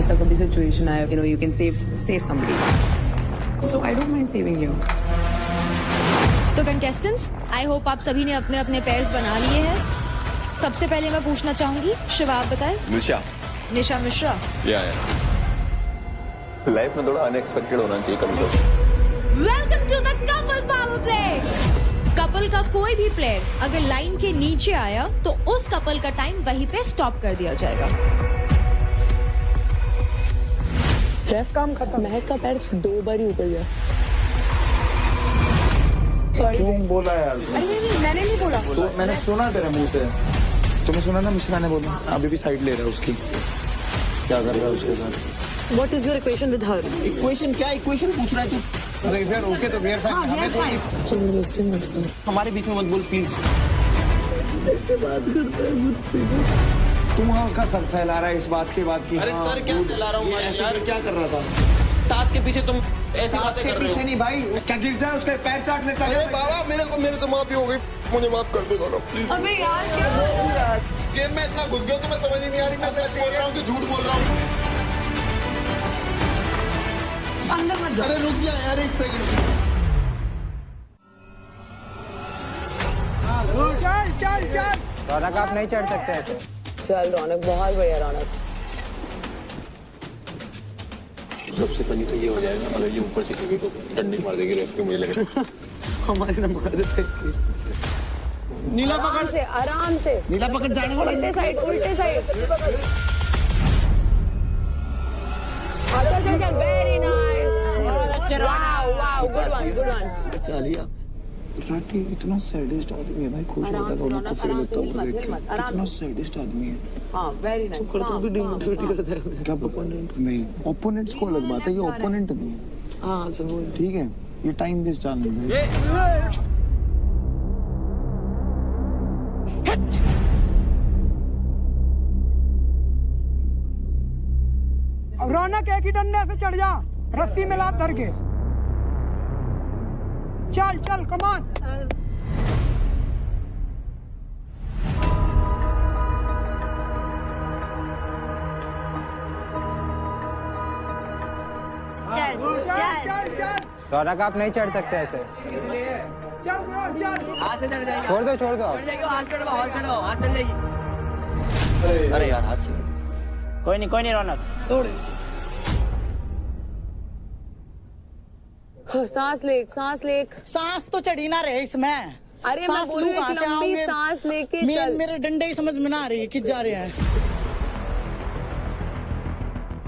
ऐसा कभी सिचुएशन आए, you know, you can save somebody. So I don't mind saving you. तो contestants, I hope आप सभी ने अपने अपने पेयर्स बना लिए हैं। सबसे पहले मैं पूछना चाहूंगी, शिव आप बताएं। निशा मिश्रा। लाइफ में थोड़ा अनएक्सपेक्टेड होना चाहिए कभी। Welcome to the couple power play. Couple का कोई भी प्लेयर अगर लाइन के नीचे आया तो उस कपल का टाइम वहीं पे स्टॉप कर दिया जाएगा। रेफ काम खत्म। महक का पैर 2 बार ही ऊपर गया। क्यों बोला यार? अरे नहीं, मैंने नहीं बोला। तो मैंने सुना तेरे मुंह से। तुमने सुना ना मिश्रा ने बोला? अभी भी साइड ले रहा है उसकी। क्या कर रहा है उसके साथ? What is your equation with her? Equation क्या इक्वेशन पूछ रहा है तू? अरे फिर ओके तो वेयर फाइन। हमारे बीच में मत बोल प्लीज। ऐसे बात करता है मुझसे। तुम वहाँ उसका सर सहला रहा है इस बात के बाद की। अरे सर क्या सहला रहा हूँ यार? क्या कर रहा था? टास्क के पीछे तुम ऐसी बातें कर रहे हो। पीछे नहीं भाई, क्या गिर जाए उसके पैर चाट लेता है। अरे बाबा मेरे से माफी हो गई, मुझे माफ कर दे दोनों प्लीज। अबे यार क्या गेम में इतना घुस गया तो मैं समझ ही नहीं आ रही मैं सच बोल रहा हूँ कि झूठ बोल रहा हूँ। अंदर मत जा। अरे रुक जा यार 1 सेकंड। रौनक आप नहीं चढ़ सकते ऐसे। चल रौनक, बहुत बढ़िया रौनक। सबसे फनी तो ये हो जाएगा अगर ये ऊपर से किसी को डंडी मार देगी रेफ के, मुझे लग रहा है। हमारे ना मार देते। नीला पकड़ आराम से नीला पकड़ जाने वाला। उल्टे साइड चल very nice. Wow good one. चलिए राठी इतना सैडिस्ट आदमी है भाई, खुश होता है रौनक को फील होता है देख के। इतना सैडिस्ट आदमी है। हां वेरी नाइस। करता भी डिमोटिवेट करता है। क्या ओपोनेंट्स नहीं, ओपोनेंट्स को अलग बात है, ये ओपोनेंट नहीं है। हां समझ। ठीक है, ये टाइम वेस्ट चैलेंज है। रौनक एक ही डंडे से चढ़ जा, रस्सी में लात धर के। चल कमान। चल। रौनक आप नहीं चढ़ सकते ऐसे। हाथ से चढ़ जाएगा। छोड़ दो हाथ चढ़ जाएगी। अरे यार हाथ से कोई नहीं रौनक तोड़। सांस ले। सांस तो चढ़ी ना रहे इसमें। अरे मैं बोल रही हूँ लंबी सांस लेके चल। मेरे डंडे ही समझ में ना आ रही है किस जा रहे हैं।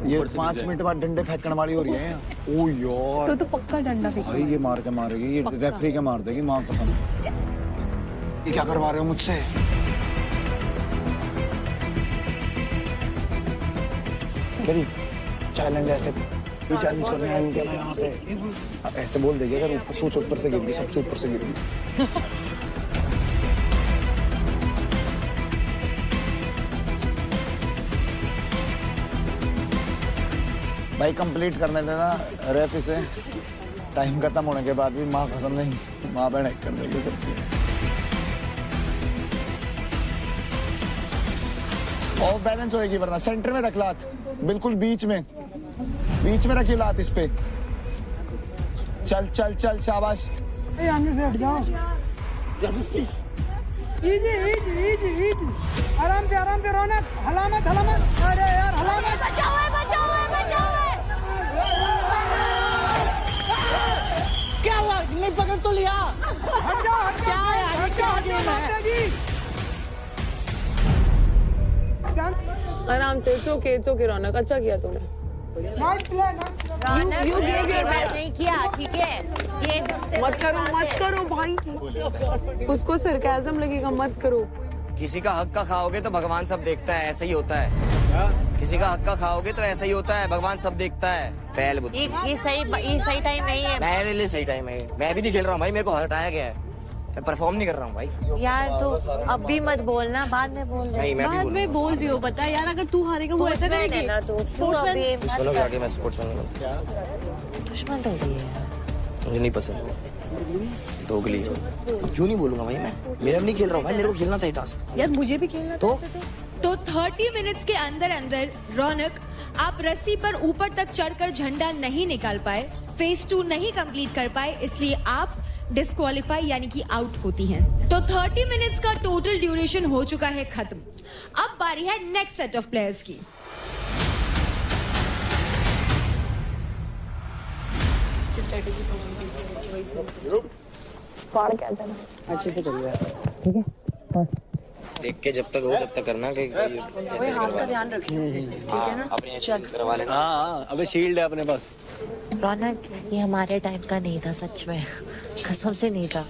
ये 5 मिनट बाद डंडे फेंकने वाली हो रही है। ओ यार तो पक्का डंडा फेंक। भाई ये मार के मारेगी, ये रेफरी के मार देगी मां कसम। ये क्या करवा रहे हो मुझसे? चैलेंज ऐसे ये चैलेंज करने आई हूँ क्या मैं यहाँ पे? अब ऐसे बोल देगी अगर ऊपर सोच ऊपर से गिर गई, सबसे ऊपर से गिर गई। भाई कंप्लीट करने देना रेफ इसे। टाइम खत्म होने के बाद भी माँ कसम नहीं, माँ बहन एक करने की सकती है। ऑफ बैलेंस होएगी वरना सेंटर में रख लात, बिल्कुल बीच में रखी लात इस पे। चल शाबाश। आगे से हट जाओ। इजी आराम से रौनक। हलामत। अरे यार हलामत। बचाओ। क्या हुआ? नहीं पकड़ तो लिया। हट जाओ। क्या यार क्या आराम से। इट्स ओके रौनक, अच्छा किया तूने। You gave your best. नहीं किया ठीक है। ये मत करो भाई। उसको सरकाज़म लगेगा, मत करो। किसी का हक का खाओगे तो भगवान सब देखता है, ऐसा ही होता है। किसी का हक का खाओगे तो ऐसा ही होता है, भगवान सब देखता है। पहल बुद्धि। ये सही टाइम नहीं है। मेरे लिए सही टाइम है। मैं भी नहीं खेल रहा हूँ भाई, मेरे को हटाया गया है। मैं परफॉर्म नहीं कर रहा हूँ भाई। यार तू अब भी मत बोलना, बाद में बोल। नहीं मैं भी मैं बोल रही हूँ, बता यार, अगर तू हारेगा वो ऐसा नहीं है ना। तू दुश्मनों के आगे मैं स्पोर्ट्समैन दुश्मन तो भी है। मुझे नहीं पसंद दोगली हो। क्यों नहीं बोलूंगा भाई, मैं मेरा नहीं खेल रहा हूँ भाई, मेरे को खेलना था ये टास्क। यार मुझे भी खेलना तो तो 30 मिनट्स के अंदर अंदर रौनक, आप रस्सी पर ऊपर तक चढ़कर झंडा नहीं निकाल पाए, फेज 2 नहीं कंप्लीट कर पाए, इसलिए आप डिस्क्वालीफाई यानी कि आउट होती हैं। तो 30 मिनट्स का टोटल ड्यूरेशन हो चुका है खत्म। अब बारी है नेक्स्ट सेट ऑफ प्लेयर्स की। अच्छे से करिए। देख के जब तक हो जब तक करना कि हाथ का ध्यान रखिए, ठीक है ना? अपने करवा लेना। हाँ, अबे शील्ड है अपने पास। रौनक, ये हमारे टाइम का नहीं था, सच में कसम से नहीं था।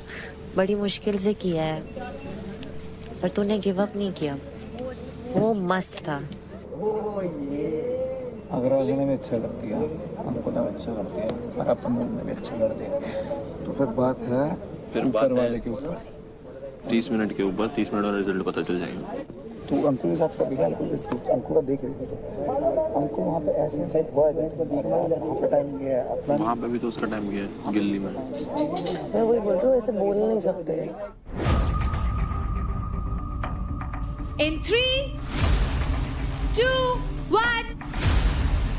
बड़ी मुश्किल से किया है, पर तूने गिव अप नहीं किया। वो मस्त था। अगर अगले में अच्छा करती है, हमको ना अच्छा करती है, और अपन में भी अच्छा करती है, तो फिर बात है ऊपर वाले के ऊपर। 30 मिनट के ऊपर 30 मिनट में रिजल्ट पता चल जाएगा। तू अंकुल के साथ कभी अंकुल का देख रही थी, अंकुल वहाँ पे ऐसे ऐसे हुआ है, वहाँ पे टाइम गया है अपना। वहाँ पे भी तो उसका टाइम गया है गिल्ली में। मैं वही बोल रही हूँ, ऐसे बोल नहीं सकते। In 3, 2, 1,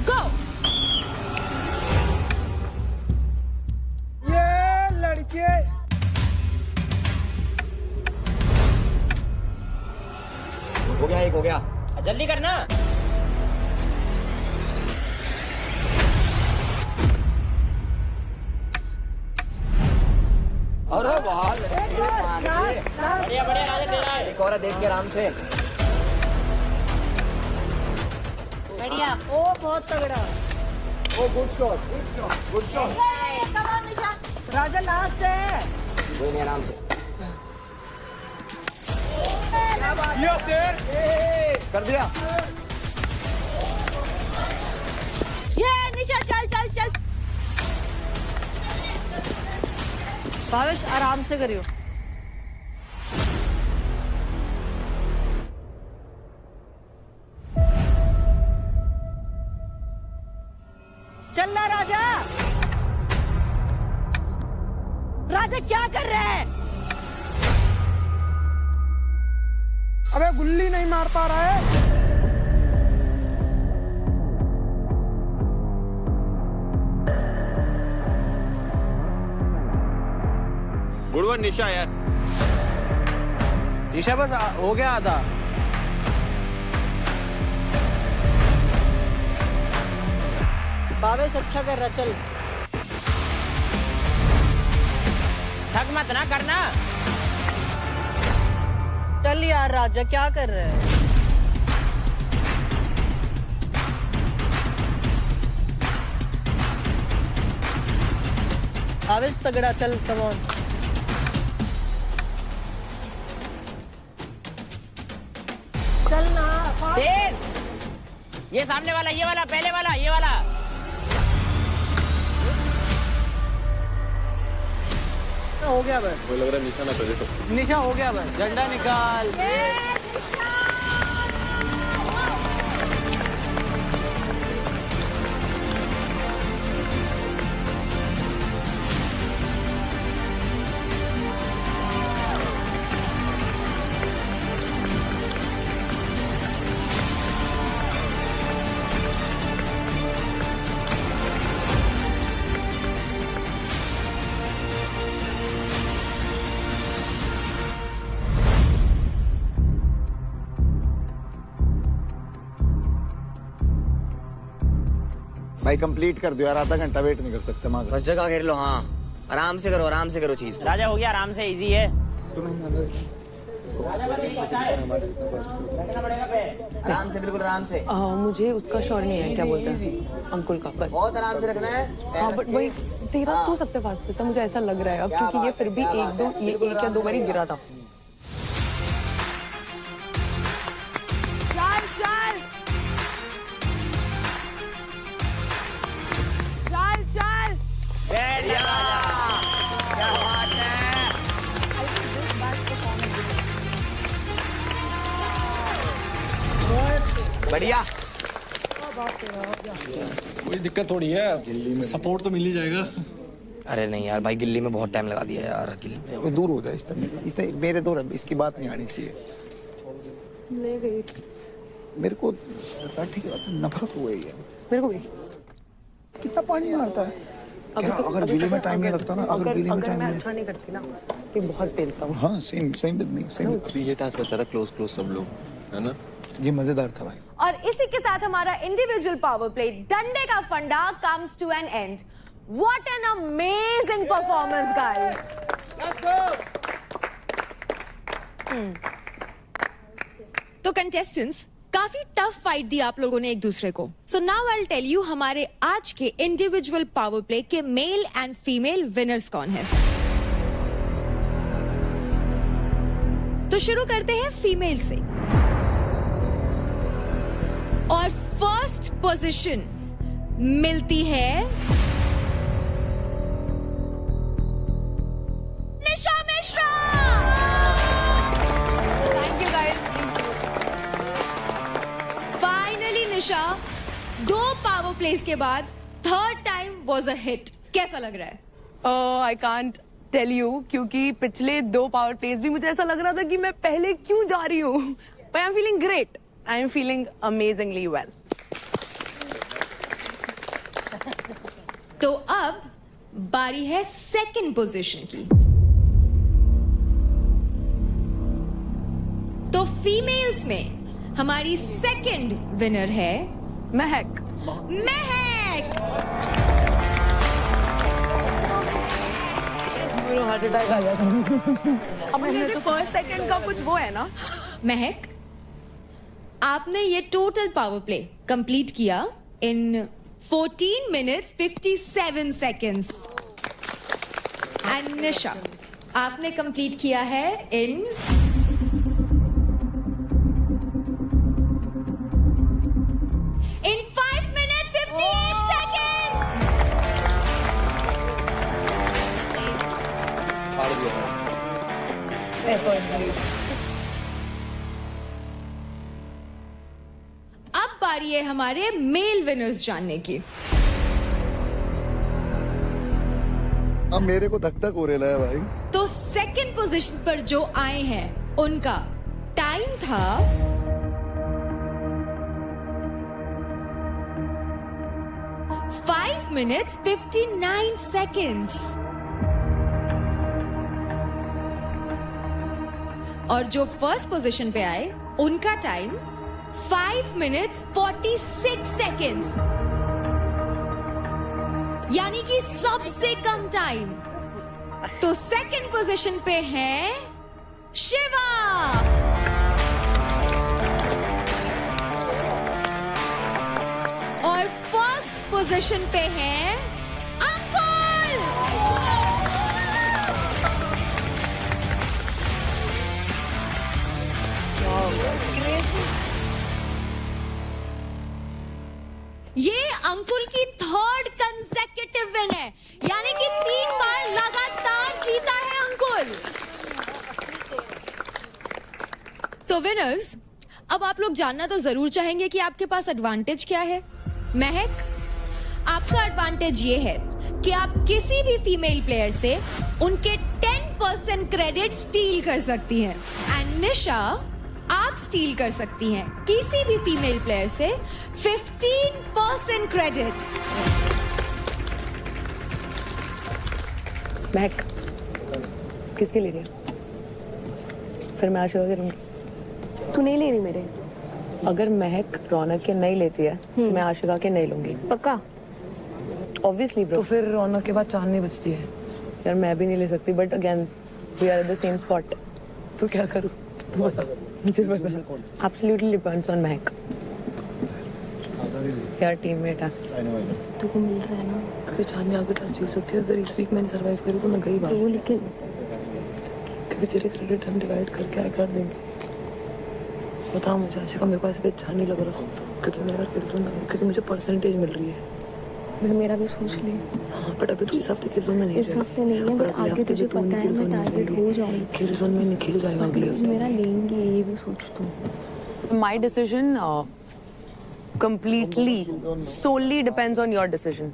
go! ये लड़के हो गया, एक हो गया। जल्दी करना। अरे वाह, बढ़िया बढ़िया राजा, तेरा है। एक और देख के आराम से। बढ़िया। ओ बहुत तगड़ा। ओ गुड शॉट, गुड शॉट। राजा लास्ट है। कोई नहीं, आराम से कर दिया। ये निशा, चल चल चल। भावेश आराम से करियो। चल ना राजा। राजा क्या कर रहे हैं? अबे गुल्ली नहीं मार पा रहा है। गुड वन निशा यार। निशा बस हो गया आधा। भावेश अच्छा कर रहा, चल। थक मत ना करना। चल यार राजा, क्या कर रहे हैं? भावेश तगड़ा, चल कम ऑन। चल ना। तेज। ये सामने वाला, ये वाला, पहले वाला, ये वाला। हो गया बस। मुझे लग रहा है निशा ना करे तो। निशा हो गया बस। झंडा निकाल। भाई कंप्लीट कर दो यार, आधा घंटा वेट नहीं कर सकते माँ। बस जगह घेर लो। हाँ, आराम से करो चीज। राजा हो गया, आराम से, इजी है। आराम से, बिल्कुल आराम से। मुझे उसका श्योर नहीं है, क्या बोलते हैं अंकुल का, बस। बहुत आराम से रखना है। हाँ बट वही तेरा तो सबसे फास्ट था, मुझे ऐसा लग रहा है अब, क्योंकि ये फिर भी एक या दो बारी गिरा था। बढ़िया। कोई दिक्कत थोड़ी है, सपोर्ट तो मिल ही जाएगा। अरे नहीं यार भाई, गिल्ली में बहुत टाइम लगा दिया यार। गिल्ली वो दूर हो जाए, इसमें मेरे दूर, इसकी बात नहीं आनी चाहिए। ले गई। मेरे को ठीक है, नफरत हो गई है। मेरे को भी। कितना पानी मारता है। क्या अगर गीले में टाइम नहीं लगता ना, अगर गीले में टाइम मैं अच्छा नहीं करती ना, कि बहुत पेलता हूँ। हाँ same same with me, same. ये टास्क अच्छा था, क्लोज क्लोज सब लोग, है ना? ये मजेदार था भाई। और इसी के साथ हमारा इंडिविजुअल पावर प्ले डंडे का फंडा comes to an end. What an amazing performance guys. तो कंटेस्टेंट्स, काफी टफ फाइट दी आप लोगों ने एक दूसरे को। So now I will tell you हमारे आज के इंडिविजुअल पावर प्ले के मेल एंड फीमेल विनर्स कौन है। तो शुरू करते हैं फीमेल से। और फर्स्ट पोजीशन मिलती है Nisha Mishra. Thank you guys. Finally Nisha, 2 power place के बाद third time was a hit. कैसा लग रहा है? आई कांट टेल यू, क्योंकि पिछले 2 पावर प्लेस भी मुझे ऐसा लग रहा था कि मैं पहले क्यों जा रही हूँ। But I am feeling great, I am feeling amazingly well. तो अब बारी है सेकंड पोजीशन की। तो फीमेल्स में हमारी सेकंड विनर है महक। महक। हार्ट अटैक आ गया। अब मुझे फर्स्ट सेकंड का कुछ वो है ना। महक, आपने ये टोटल पावर प्ले कंप्लीट किया इन 14 minutes 57 seconds। एंड निशा, आपने कंप्लीट किया है इन 5 minutes 58 seconds। अब बारी है हमारे मेल विनर्स जानने की। अब मेरे को धक धक हो रहा है भाई। तो सेकंड पोजीशन पर जो आए हैं उनका टाइम था 5 minutes 59 seconds। और जो फर्स्ट पोजीशन पे आए उनका टाइम 5 minutes 46 seconds, यानी कि सबसे कम टाइम। तो सेकंड पोजीशन पे है शिवा। और फर्स्ट पोजीशन पे है अंकुल। ये अंकुल की थर्ड कंसेक्यूटिव विन है, यानी कि 3 बार लगातार जीता है अंकुल। तो विनर्स, अब आप लोग जानना तो जरूर चाहेंगे कि आपके पास एडवांटेज क्या है। महक, आपका एडवांटेज ये है कि आप किसी भी फीमेल प्लेयर से उनके 10% क्रेडिट स्टील कर सकती हैं। एंड निशा, आप स्टील कर सकती हैं किसी भी फीमेल प्लेयर से 15% क्रेडिट। महक, किसके ले रही है? फिर मैं आशिका के लूंगी। तू नहीं ले रही मेरे? अगर महक रौनक के नहीं लेती है तो मैं आशिका के नहीं लूंगी। पक्का? Obviously bro. तो फिर रौनक के बाद चांदनी बचती है। यार मैं भी नहीं ले सकती, but again we are at the same spot. तो क्या करूं? तू बता। मुझे पता। एब्सोल्युटली डिपेंड्स ऑन महक। यार टीममेट है। तू को मिल रहा है ना? क्योंकि चांदनी आगे टच जीत सकती है। अगर इस वीक मैंने सर्वाइव करी तो मैं गई बात। तो लेकिन क्योंकि तेरे क्रेडिट हम डिवाइड करके आए कर देंगे। बता मुझे आशिका, मेरे को ऐसे अच्छा नहीं लग रहा क्योंकि मेरा क्योंकि मुझे परसेंटेज मिल रही है। मेरा भी सोच ले। हाँ, बट अभी तो इस हफ्ते किल जोन में नहीं। इस हफ्ते नहीं है, बट आगे तुझे पता है मैं टारगेट हो जाऊंगी। किल जोन में निकल जाएगा अगले हफ्ते। मेरा लेंगे, ये भी सोच तू। My decision completely solely depends on your decision।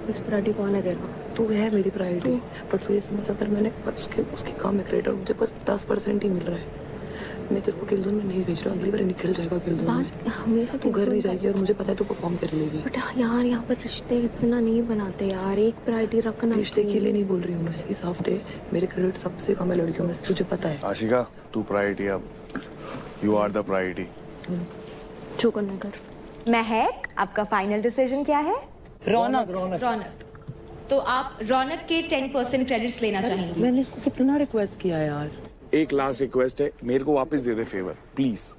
इस प्रायोरिटी कौन है तेरा? तू है मेरी प्रायोरिटी, बट तू ये समझ, अगर मैंने उसके काम में क्रेडिट और मुझे बस 10% ही मिल रहा है, मैं तेरे को किल जोन में नहीं भेज रहा, अगली बार निकल जाएगा किल जोन में। तू घर नहीं जाएगी और मुझे पता है तू परफॉर्म कर लेगी। बट यार यहाँ पर रिश्ते इतना नहीं बनाते यार, एक प्रायोरिटी रखना। रिश्ते के लिए नहीं बोल रही हूँ मैं, इस हफ्ते मेरे क्रेडिट सबसे कम है लड़कियों में, तुझे पता है। आशिका तू प्रायोरिटी, अब यू आर द प्रायोरिटी। जो करना कर। महक, आपका फाइनल डिसीजन क्या है? रौनक, तो आप रौनक के 10% क्रेडिट्स लेना चाहेंगे? मैंने इसको कितना रिक्वेस्ट किया यार। एक लास्ट रिक्वेस्ट है, मेरे को वापस दे दे फेवर प्लीज,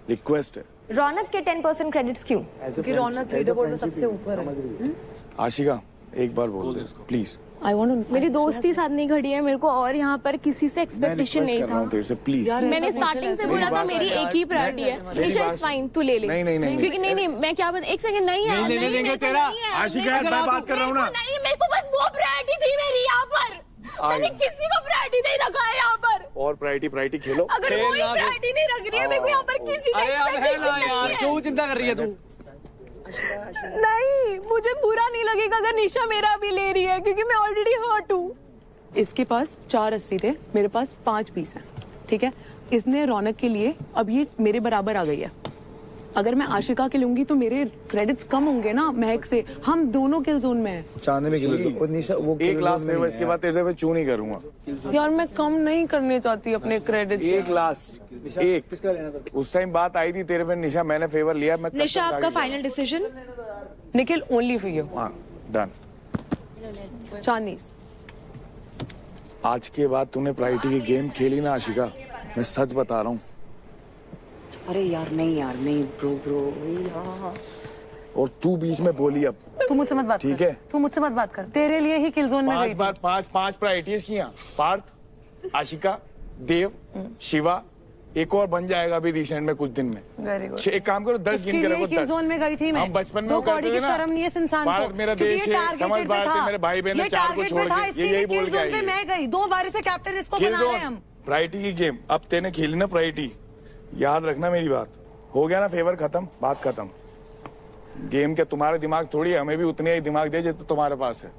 रिक्वेस्ट है। रौनक के 10% क्रेडिट्स क्यों? क्योंकि रौनक लीडर बोर्ड में सबसे ऊपर है। आशिका एक बार बोल दे प्लीज। आई वांट मेरी दोस्ती साथ नहीं खड़ी है मेरे को, और यहाँ पर किसी से एक्सपेक्टेशन नहीं था। तेरे से प्लीज। मैंने स्टार्टिंग से बोला था मेरी एक ही प्रायोरिटी है। निशा इज फाइन, तू ले ले। नहीं क्योंकि नहीं मैं क्या बता, एक सेकंड नहीं है, नहीं देंगे तेरा। आशिका यार मैं बात कर रहा हूँ ना। नहीं, मेरे को बस वो प्रायोरिटी थी मेरी यहाँ पर, मैंने किसी को प्रायोरिटी नहीं रखा है यहाँ पर। और प्रायोरिटी खेलो। अगर वो प्रायोरिटी नहीं रख रही है मेरे को यहाँ पर किसी से एक्सपेक्टेशन नहीं है। क्यों चिंता कर रही है तू? नहीं, मुझे बुरा नहीं लगेगा अगर निशा मेरा भी ले रही है, क्योंकि मैं ऑलरेडी हर्ट हूँ। इसके पास 4 रस्सी थे, मेरे पास 5 पीस हैं, ठीक है। इसने रौनक के लिए अब ये मेरे बराबर आ गई है। अगर मैं आशिका के लूंगी तो मेरे क्रेडिट्स कम होंगे ना महक से। हम दोनों किल जोन में हैं। चांदनी किल निशा वो एक लास्ट फेवर, इसके बाद तेरे से मैं चू नहीं करूंगा यार। मैं कम नहीं करने चाहती अपने क्रेडिट। एक लास्ट एक, उस टाइम बात आई थी तेरे पे निशा, मैंने फेवर लिया। मैं निशा, आपका final decision? Nikhil only for you. हाँ डन। चांदनीस, आज के बाद तूने प्रायोरिटी की गेम खेली ना आशिका, मैं सच बता रहा हूँ। अरे यार नहीं ब्रो और तू बीच में बोली अब। तू मुझसे मत बात ठीक कर। है। तू मुझसे मत बात कर, तेरे लिए ही किल जोन में गई थी। पांच प्रायोरिटीज की यहाँ, पार्थ, आशिका, देव, शिवा, एक और बन जाएगा अभी रिसेंट में कुछ दिन में। Very good. एक काम करो 10 गिन के रखो। किल जोन में गई थी मैं। हम बचपन में वो करते थे ना, शर्म नहीं है इस इंसान को। भारत मेरा देश है, समझ भारत मेरे भाई बहन है, 4 को छोड़ के ये यही बोल के आई है। मैं गई 2 बार से कैप्टन इसको बना रहे हम। प्रायोरिटी की गेम अब तेने खेली ना प्रायोरिटी, याद रखना मेरी बात। हो गया ना फेवर खत्म, बात खत्म। गेम के तुम्हारे दिमाग थोड़ी है, हमें भी उतने ही दिमाग दे जितना तुम्हारे पास है।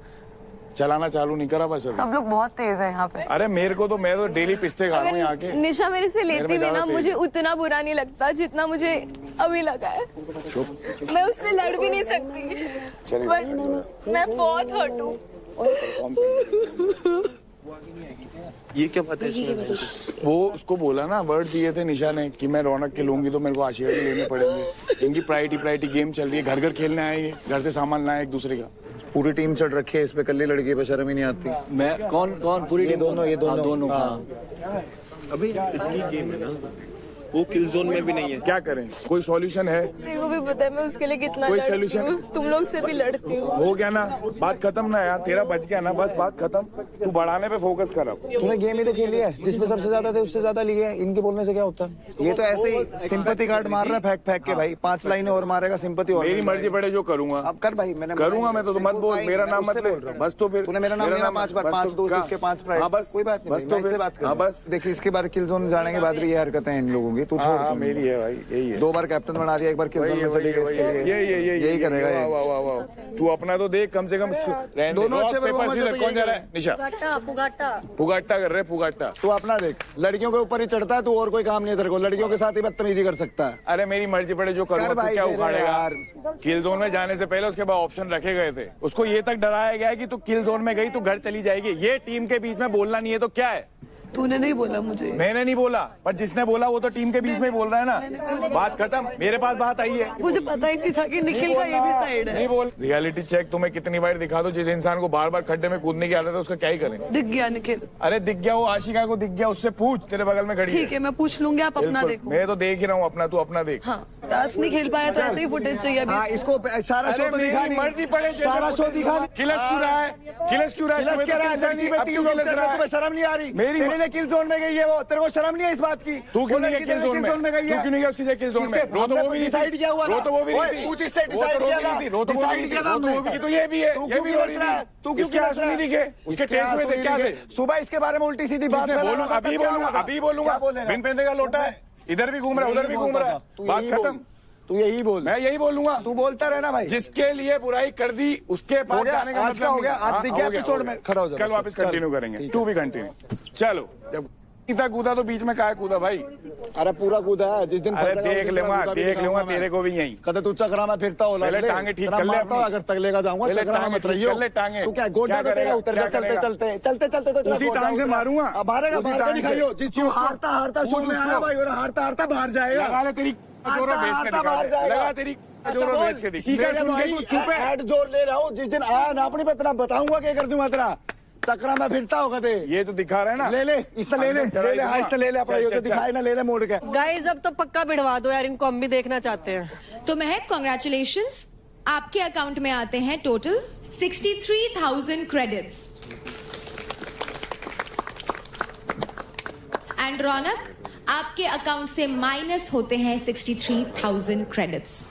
चलाना चालू नहीं करा बस। सब लोग बहुत तेज है यहाँ पे। अरे मेरे को तो, मैं तो डेली पिस्ते खा रहा हूँ यहाँ के। निशा मेरे से लेती भी ना, मुझे उतना बुरा नहीं लगता जितना मुझे अभी लगा है। मैं उससे लड़ भी नहीं सकती, पर मैं बहुत हर्ट हूँ। ये क्या बात है? वो उसको बोला ना, वर्ड दिए थे निशा ने कि मैं रौनक के लूंगी तो मेरे को आशिका के लेने पड़ेंगे। इनकी प्रायोरिटी गेम चल रही है, घर घर खेलने आए, घर से सामान लाए एक दूसरे का। पूरी टीम चढ़ रखी है इस पे, कल्ली लड़की पे शर्म ही नहीं आती। मैं कौन पूरी टीम? ये दोनों। अभी इसकी गेम है ना, वो किल जोन में भी नहीं है। क्या करें, कोई सॉल्यूशन है? तेरे को भी पता है मैं उसके लिए कितना कोई लड़ती solution? हूँ। तुम लोग से भी लड़ती हूँ। हो गया ना, बात खत्म ना यार, तेरा बच गया ना, बस बात खत्म। तू बढ़ाने पे फोकस कर। अब तूने गेम ही तो खेली है, जिसमें सबसे ज्यादा थे उससे ज्यादा लिए। इनके बोलने से क्या होता है? ये तो ऐसे ही सिंपैथी कार्ड मार रहा है फेंक के भाई। 5 लाइनें और मारेगा सिंपैथी और। मेरी मर्जी पड़े जो करूंगा। अब कर भाई, मैंने करूंगा मैं तो मत बोल, मेरा नाम मत ले बस। तो फिर तूने मेरा नाम लिया 5 बार, 5 दोस्त इसके 5 प्राइज। हाँ बस, कोई बात नहीं, बस तो फिर बात कर। हाँ बस, देखिए इसके बाद किल जोन जाने के बाद भी ये हरकतें हैं इन लोगों की। तू छोड़, मेरी है भाई, यही है। 2 बार कैप्टन बना दिया, एक बार किल जोन में चली गई इसके लिए। यही करेगा ये। वाह, तू अपना तो देख कम से कम। दोनों अच्छे पेपर सीजर कौन जा रहा है? निशा पुगाट्टा कर रहे, पुगाट्टा। तू अपना देख, लड़कियों के ऊपर ही चढ़ता है तू, और कोई काम नहीं है तेरे को। लड़कियों के साथ ही बदतमीजी कर सकता है। अरे मेरी मर्जी पड़े जो करूंगा, तू क्या उखाड़ेगा? किल जोन में जाने से पहले उसके बाद ऑप्शन रखे गए थे। उसको ये तक डराया गया है कि तू किल जोन में गई तो घर चली जाएगी। ये टीम के बीच में बोलना नहीं है तो क्या है? तूने नहीं बोला मुझे। मैंने नहीं बोला, पर जिसने बोला वो तो टीम के बीच में बोल रहा है ना। बात खत्म, मेरे पास बात आई है। मुझे पता ही नहीं था कि निखिल का ये भी साइड है। नहीं बोल। रियलिटी चेक तुम्हें कितनी बार दिखा दो, जिस इंसान को बार बार खड्डे में कूदने की आदत है उसका क्या ही करें? दिख गया निखिल। अरे दिख गया, वो आशिका को दिख गया, उससे पूछ, तेरे बगल में खड़ी है। ठीक है मैं पूछ लूंगी, आप अपना देखो। मैं तो देख ही रहा हूँ अपना, तू अपना देख। हाँ, टास्क नहीं खेल पाया तो ऐसे ही फुटेज चाहिए अभी। हाँ, इसको सारा शो तो दिखा नहीं। मर्जी पड़े, सारा शो दिखा। किलस क्यों रहा है? किलस क्यों रहा है? तुम्हें शर्म नहीं आ रही? मेरी तेरे लिए किल जोन में गई है वो, तेरे को शर्म नहीं है इस बात की? तू क्यों नहीं है किल जोन में गई है? तू क्यों नहीं है उसकी जगह किल जोन में? रो तो वो भी डिसाइड किया हुआ, रो तो वो भी नहीं थी। पूछ इससे डिसाइड किया था। रो तो वो भी नहीं थी, तो ये भी है, ये भी रो रही है। तू इसके आंसू नहीं दिखे, उसके टेस्ट में थे, क्या थे? सुबह इसके बारे में उल्टी सीधी बात बोलूं, अभी बोलूंगा। बिन पेंदे का लोटा है, इधर भी घूम रहा है, उधर भी घूम रहा है, बात खत्म। तू यही बोल। मैं यही बोलूंगा। तू बोलता रहना भाई। जिसके लिए बुराई कर दी उसके पास जाने का आज का हो गया, आज दिख गया एपिसोड में। खड़ा हो जा, कल वापस कंटिन्यू करेंगे, टू भी कंटिन्यू। चलो, जब इतना कूदा तो बीच में काहे कूदा भाई? अरे पूरा कूदा है जिस दिन अरे देख लूंगा तेरे को भी यहीं। कदे तू चक्रा में फिरता हो पहले टांगे ठीक कर ले अपनी। अगर तक लेगा जाऊंगा पहले चक्रा में टांगे मत ठीक रहियो। कर ले टांगे। तू क्या गोड्डा तो तेरा उतर गया चलते चलते तो उसी टांग से मारूंगा। अब हारेगा बाहर का दिखाइयो जिस चीज हारता शो में आया भाई और हारता बाहर जाएगा। लगा ले तेरी जोरों बेच के दिखा दे। लगा तेरी जोरों बेच के दिखा। चुप है हेड जोर ले रहा हूँ जिस दिन आया ना अपनी पतना बताऊंगा क्या कर दूंगा तेरा चक्रा में फिरता होगा ते ये जो दिखा रहा है ना ले इससे ले ले अपना ये तो दिखाए ना ले ले मोड़ के। गाइस अब तो पक्का भिड़वा दो यार, इनको हम भी देखना चाहते हैं। तो महक कांग्रेचुलेशंस, आपके अकाउंट में आते हैं टोटल 63,000 क्रेडिट्स। एंड रौनक, आपके अकाउंट से माइनस होते हैं 63,000 क्रेडिट्स।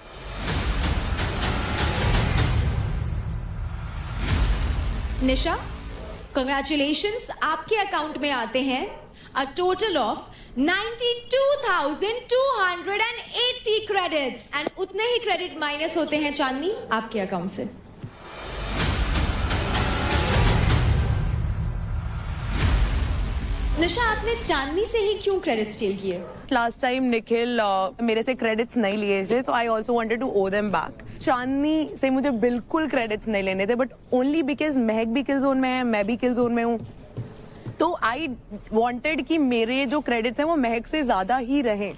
निशा, कंग्रेचुलेशंस, आपके अकाउंट में आते हैं a total of 92,280 credits and उतने ही क्रेडिट माइनस होते हैं चांदनी आपके अकाउंट से। निशा, आपने चांदनी से ही क्यों क्रेडिट स्टील किए? लास्ट टाइम निखिल मेरे से क्रेडिट्स नहीं लिए थे तो I also wanted to owe them back. Chandni से मुझे बिल्कुल क्रेडिट्स नहीं लेने थे बट ओनली बिकॉज महक भी किल जोन में है, मैं भी किल जोन में हूँ, तो आई वांटेड कि मेरे जो क्रेडिट्स हैं वो महक से ज्यादा ही रहें।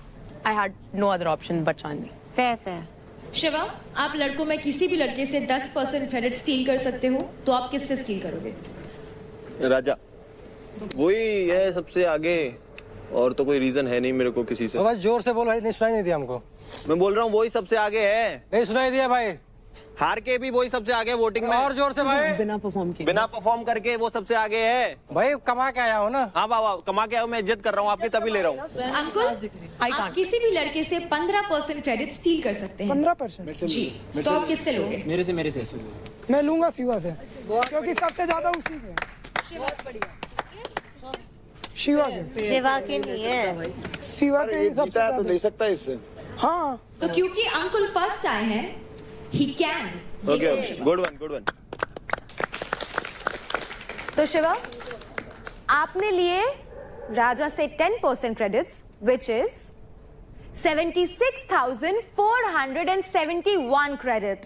I had no other option but Chandni. Fair. Shiva, आप लड़कों में किसी भी लड़के से 10% क्रेडिट स्टील कर सकते हो, तो आप किससे स्टील करोगे? राजा, वही है सबसे आगे, और तो कोई रीजन है नहीं मेरे को किसी से। बस जोर से बोल भाई, नहीं सुनाई नहीं दिया हमको। मैं बोल रहा हूँ वही सबसे आगे है। नहीं सुनाई दिया भाई। हार के भी वही सबसे आगे वोटिंग में। और जोर से भाई। बिना परफॉर्म करके वो सबसे आगे है भाई। कमा के आया हो ना? हाँ बाबा, कमा के आया हूँ, मैं इज्जत कर रहा हूँ आपकी तभी ले रहा हूँ। अंकुल, आप किसी भी लड़के से 15% क्रेडिट स्टील कर सकते हैं। 15% जी, तो आप किससे लोगे? मेरे से मैं लूंगा शिवा से, क्योंकि सबसे ज्यादा उसी के। शिवा के नहीं है, शिवा के ही सबसे तो ले सकता है इससे। हाँ, तो क्योंकि अंकुल फर्स्ट आए हैं, he can. Okay, good one. तो शिवा, आपने लिए राजा से 10% क्रेडिट्स विच इज 76,471 क्रेडिट।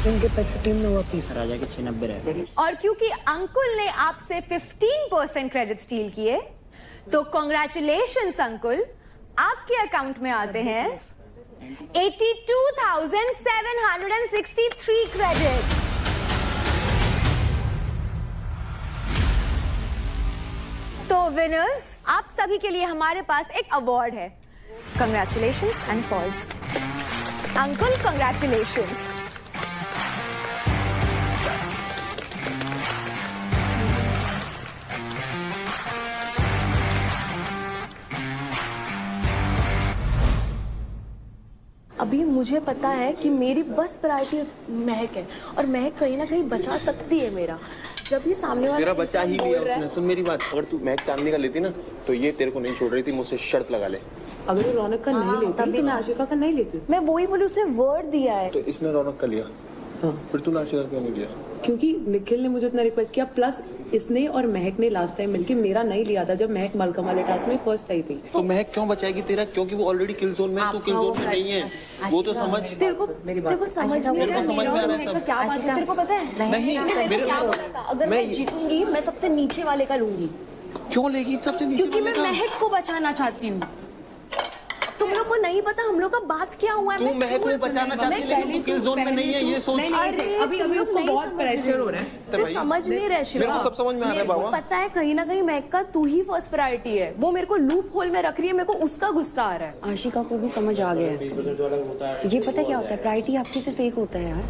इनके पैसे टीम में वापस। राजा के 96 रहे। और क्योंकि अंकुल ने आपसे 15% क्रेडिट स्टील किए, तो कॉन्ग्रेचुलेशंस अंकुल, आपके अकाउंट में आते हैं 82,763 क्रेडिट। तो विनर्स, आप सभी के लिए हमारे पास एक अवार्ड है। Congratulations and pause. Ankul, congratulations. अभी मुझे पता है कि मेरी बस प्रायोरिटी महक है और महक कहीं ना कहीं बचा सकती है मेरा। जब ये सामने वाला तेरा बच्चा ही लिया उसने। सुन मेरी बात, अगर तू महक चांदनी का लेती ना तो ये तेरे को नहीं छोड़ रही थी। मुझसे शर्त लगा ले। अगर वो रौनक का नहीं लेती तो मैं आशिका का नहीं लेती। मैं वही बोली, उसने वर्ड दिया है। तो इसने रौनक का लिया, फिर तू आशिका क्यों नहीं लिया? क्योंकि निखिल ने मुझे इतना रिक्वेस्ट किया, प्लस इसने और महक ने लास्ट टाइम मिलके मेरा नहीं लिया था जब महक मलका वाले टास्क में फर्स्ट आई थी। तो महक क्यों बचाएगी तेरा? क्योंकि वो ऑलरेडी किल जोन में, तू किल जोन में नहीं है। वो तो समझ। तेरे को समझ में आ रहा है क्या बात है? तेरे को पता है नहीं, अगर मैं जीतूंगी मैं सबसे नीचे वाले का लूंगी। क्यों लेगी सबसे नीचे? क्योंकि मैं महक को बचाना चाहती हूँ। तुम लोग को नहीं पता हम लोग का बात क्या हुआ है। तू महक को बचाना चाहती है लेकिन तू किल जोन में नहीं है, ये सोच। अभी उसको बहुत प्रेशर हो रहा है, तो समझ नहीं रहे शिवा। मेरे को सब समझ में आ रहा है बाबा। पता है कहीं ना कहीं महक का तू ही फर्स्ट प्रायोरिटी है। वो मेरे को लूप होल में रख रही है, मेरे को उसका गुस्सा आ रहा है। आशिका को भी समझ आ गया है। ये पता क्या होता है, प्रायोरिटी आपकी सिर्फ एक होता है यार।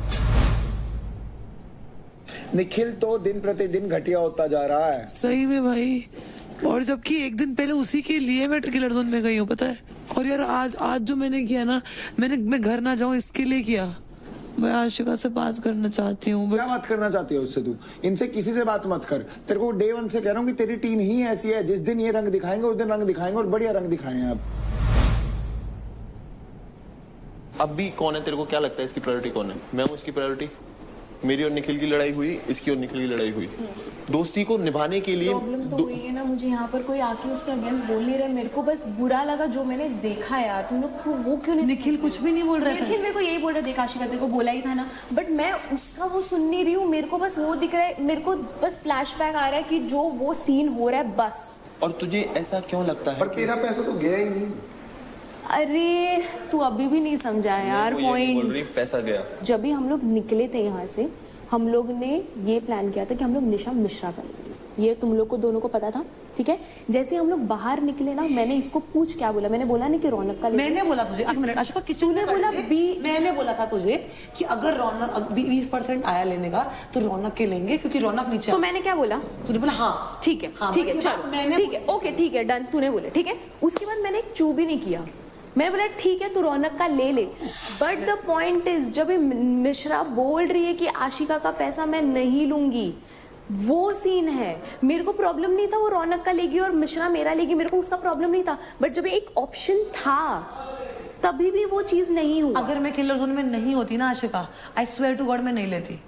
निखिल तो दिन प्रतिदिन घटिया होता जा रहा है। सही में भाई, और जबकि एक दिन पहले उसी के लिए मैं किलर जोन में गई हूँ, पता है। और यार आज जो मैंने किया ना, मैं घर ना जाऊँ इसके लिए किया। मैं आशिका से बात करना चाहती हूँ। क्या बात करना चाहती है उससे? तू इनसे किसी से बात मत कर। तेरे को डे 1 से कह रहा हूँ कि तेरी टीम ही ऐसी है, जिस दिन ये रंग दिखाएंगे उस दिन रंग दिखाएंगे, और बढ़िया रंग दिखाएंगे। अब भी कौन है? तेरे को क्या लगता है इसकी प्रायोरिटी कौन है? मैं हूँ इसकी प्रायोरिटी? मेरी और निखिल की लड़ाई हुई, इसकी और निखिल की लड़ाई हुई। दोस्ती को निभाने के लिए प्रॉब्लम तो हुई है ना, मुझे यहाँ पर कोई आके उसके अगेंस्ट बोल नहीं रहा। मेरे को बस बुरा लगा जो मैंने देखा यार। तुम लोग वो क्यों नहीं? निखिल कुछ भी नहीं बोल रहा था। निखिल मेरे को यही बोल रहा, देख आशिका तेरे को बोला ही था ना, बट मैं उसका वो सुन नहीं रही हूँ। मेरे को बस वो दिख रहा है, मेरे को बस फ्लैशबैक आ रहा है कि जो वो सीन हो रहा है बस। और तुझे ऐसा क्यों लगता है? पर तेरा पैसा तो गया ही नहीं। अरे तू अभी भी नहीं समझा यार पॉइंट। पैसा गया। जब भी हम लोग निकले थे यहाँ से, हम लोग ने ये प्लान किया था कि हम लोग निशा मिश्रा करेंगे। ये तुम लोग को दोनों को पता था, ठीक है? जैसे हम लोग बाहर निकले ना, मैंने इसको पूछ क्या बोला, मैंने बोला नहीं कि रौनक का मैंने बोला तुझे 1 मिनट आशिका कि तूने बोला मैंने बोला था तुझे कि अगर रौनक 20% आया लेने का तो रौनक के लेंगे क्योंकि रौनक नीचे। तो मैंने क्या बोला? तूने बोला हाँ ठीक है, ठीक है, चलो ठीक है, ओके ठीक है, डन, तूने बोला ठीक है। उसके बाद मैंने एक चू भी नहीं किया, मैंने बोला ठीक है तू रौनक का ले ले। बट द पॉइंट इज, जब मिश्रा बोल रही है कि आशिका का पैसा मैं नहीं लूंगी, वो सीन है। मेरे को प्रॉब्लम नहीं था वो रौनक का लेगी और मिश्रा मेरा लेगी, मेरे को उसका प्रॉब्लम नहीं था। बट जब एक ऑप्शन था तभी भी वो चीज नहीं हुआ। अगर मैं किलर जोन में नहीं होती ना Ashika, I swear to God मैं नहीं लेती।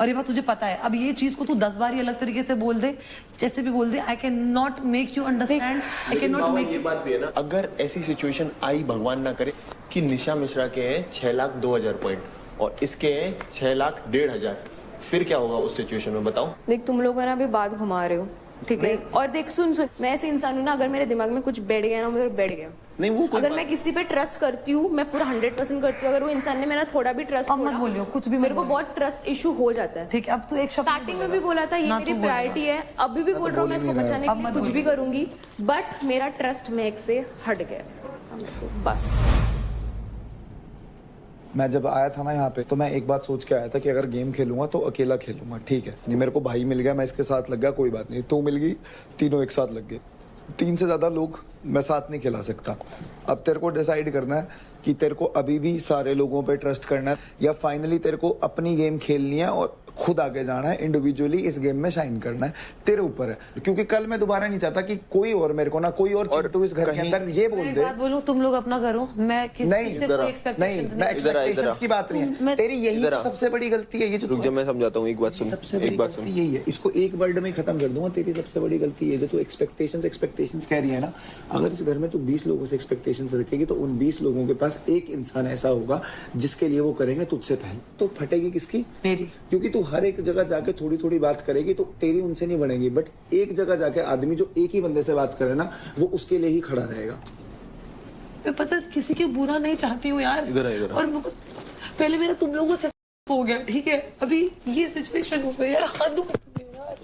और ये बात तुझे पता है। अब ये चीज को तू 10 बार ही अलग तरीके से बोल दे, जैसे भी बोल दे, I can not make you understand. I can not make ये बात भी है ना, अगर ऐसी सिचुएशन आई, भगवान ना करे, कि निशा मिश्रा के हैं 6,02,000 पॉइंट और इसके हैं 6,01,500, फिर क्या होगा उस सिचुएशन में बताओ? देख तुम लोग है ना अभी बात घुमा रहे हो, ठीक है? और देख सुन, मैं ऐसे इंसान हूँ ना, अगर मेरे दिमाग में कुछ बैठ गया ना, मेरे बैठ गया। नहीं वो अगर मैं किसी पे ट्रस्ट करती हूँ, मैं पूरा 100% करती हूँ। अगर वो इंसान ने मेरा थोड़ा भी ट्रस्ट, मत बोलियो कुछ भी, मेरे को बहुत ट्रस्ट इशू हो जाता है। ठीक है, अब तू एक शब्द स्टार्टिंग में भी बोला था ये मेरी प्रायोरिटी है, अभी भी बोल रहा हूँ मैं इसको बचाने के लिए कुछ भी करूंगी, बट मेरा ट्रस्ट मेक से हट गया बस। मैं जब आया था ना यहाँ पे, तो मैं एक बात सोच के आया था कि अगर गेम खेलूंगा तो अकेला खेलूंगा, ठीक है? नहीं मेरे को भाई मिल गया, मैं इसके साथ लग गया, कोई बात नहीं। तू मिल गई, तीनों एक साथ लग गए। 3 से ज्यादा लोग मैं साथ नहीं खिला सकता। अब तेरे को डिसाइड करना है कि तेरे को अभी भी सारे लोगों पे ट्रस्ट करना है या फाइनली तेरे को अपनी गेम खेलनी है और खुद आगे जाना है, इंडिविजुअली इस गेम में शाइन करना है, तेरे ऊपर है। क्योंकि कल मैं दोबारा नहीं चाहता कि कोई और मेरे को ना कोई और चिंटू इस घर के अंदर ये बोल दे। बात बोलूं, तुम लोग अपना करो, मैं किसी से कोई एक्सपेक्टेशंस नहीं, एक्सपेक्टेशंस की बात नहीं है। तेरी यही सबसे बड़ी गलती है। ये जो रुक जा, मैं समझाता हूँ, एक बात सुन, सबसे बड़ी गलती यही है। इसको एक वर्ड में खत्म कर दूंगा। तेरी सबसे बड़ी गलती ये जो तू एक्सपेक्टेशंस कह रही है ना, अगर इस घर में तू 20 लोगों से एक्सपेक्टेशंस रखेगी तो उन 20 लोगों के पास एक इंसान ऐसा होगा जिसके लिए वो करेंगे तुझसे पहले। तो फटेगी किसकी? मेरी। क्योंकि तू हर एक जगह जाके थोड़ी थोड़ी बात करेगी तो तेरी उनसे नहीं बनेगी, बट एक जगह जाके आदमी जो एक ही बंदे से बात करे ना, वो उसके लिए ही खड़ा रहेगा। मैं पता किसी के बुरा नहीं चाहती हूँ यार, और पहले मेरा तुम लोगों से हो गया, ठीक है? अभी ये सिचुएशन हो गई यार, हद हो गई यार।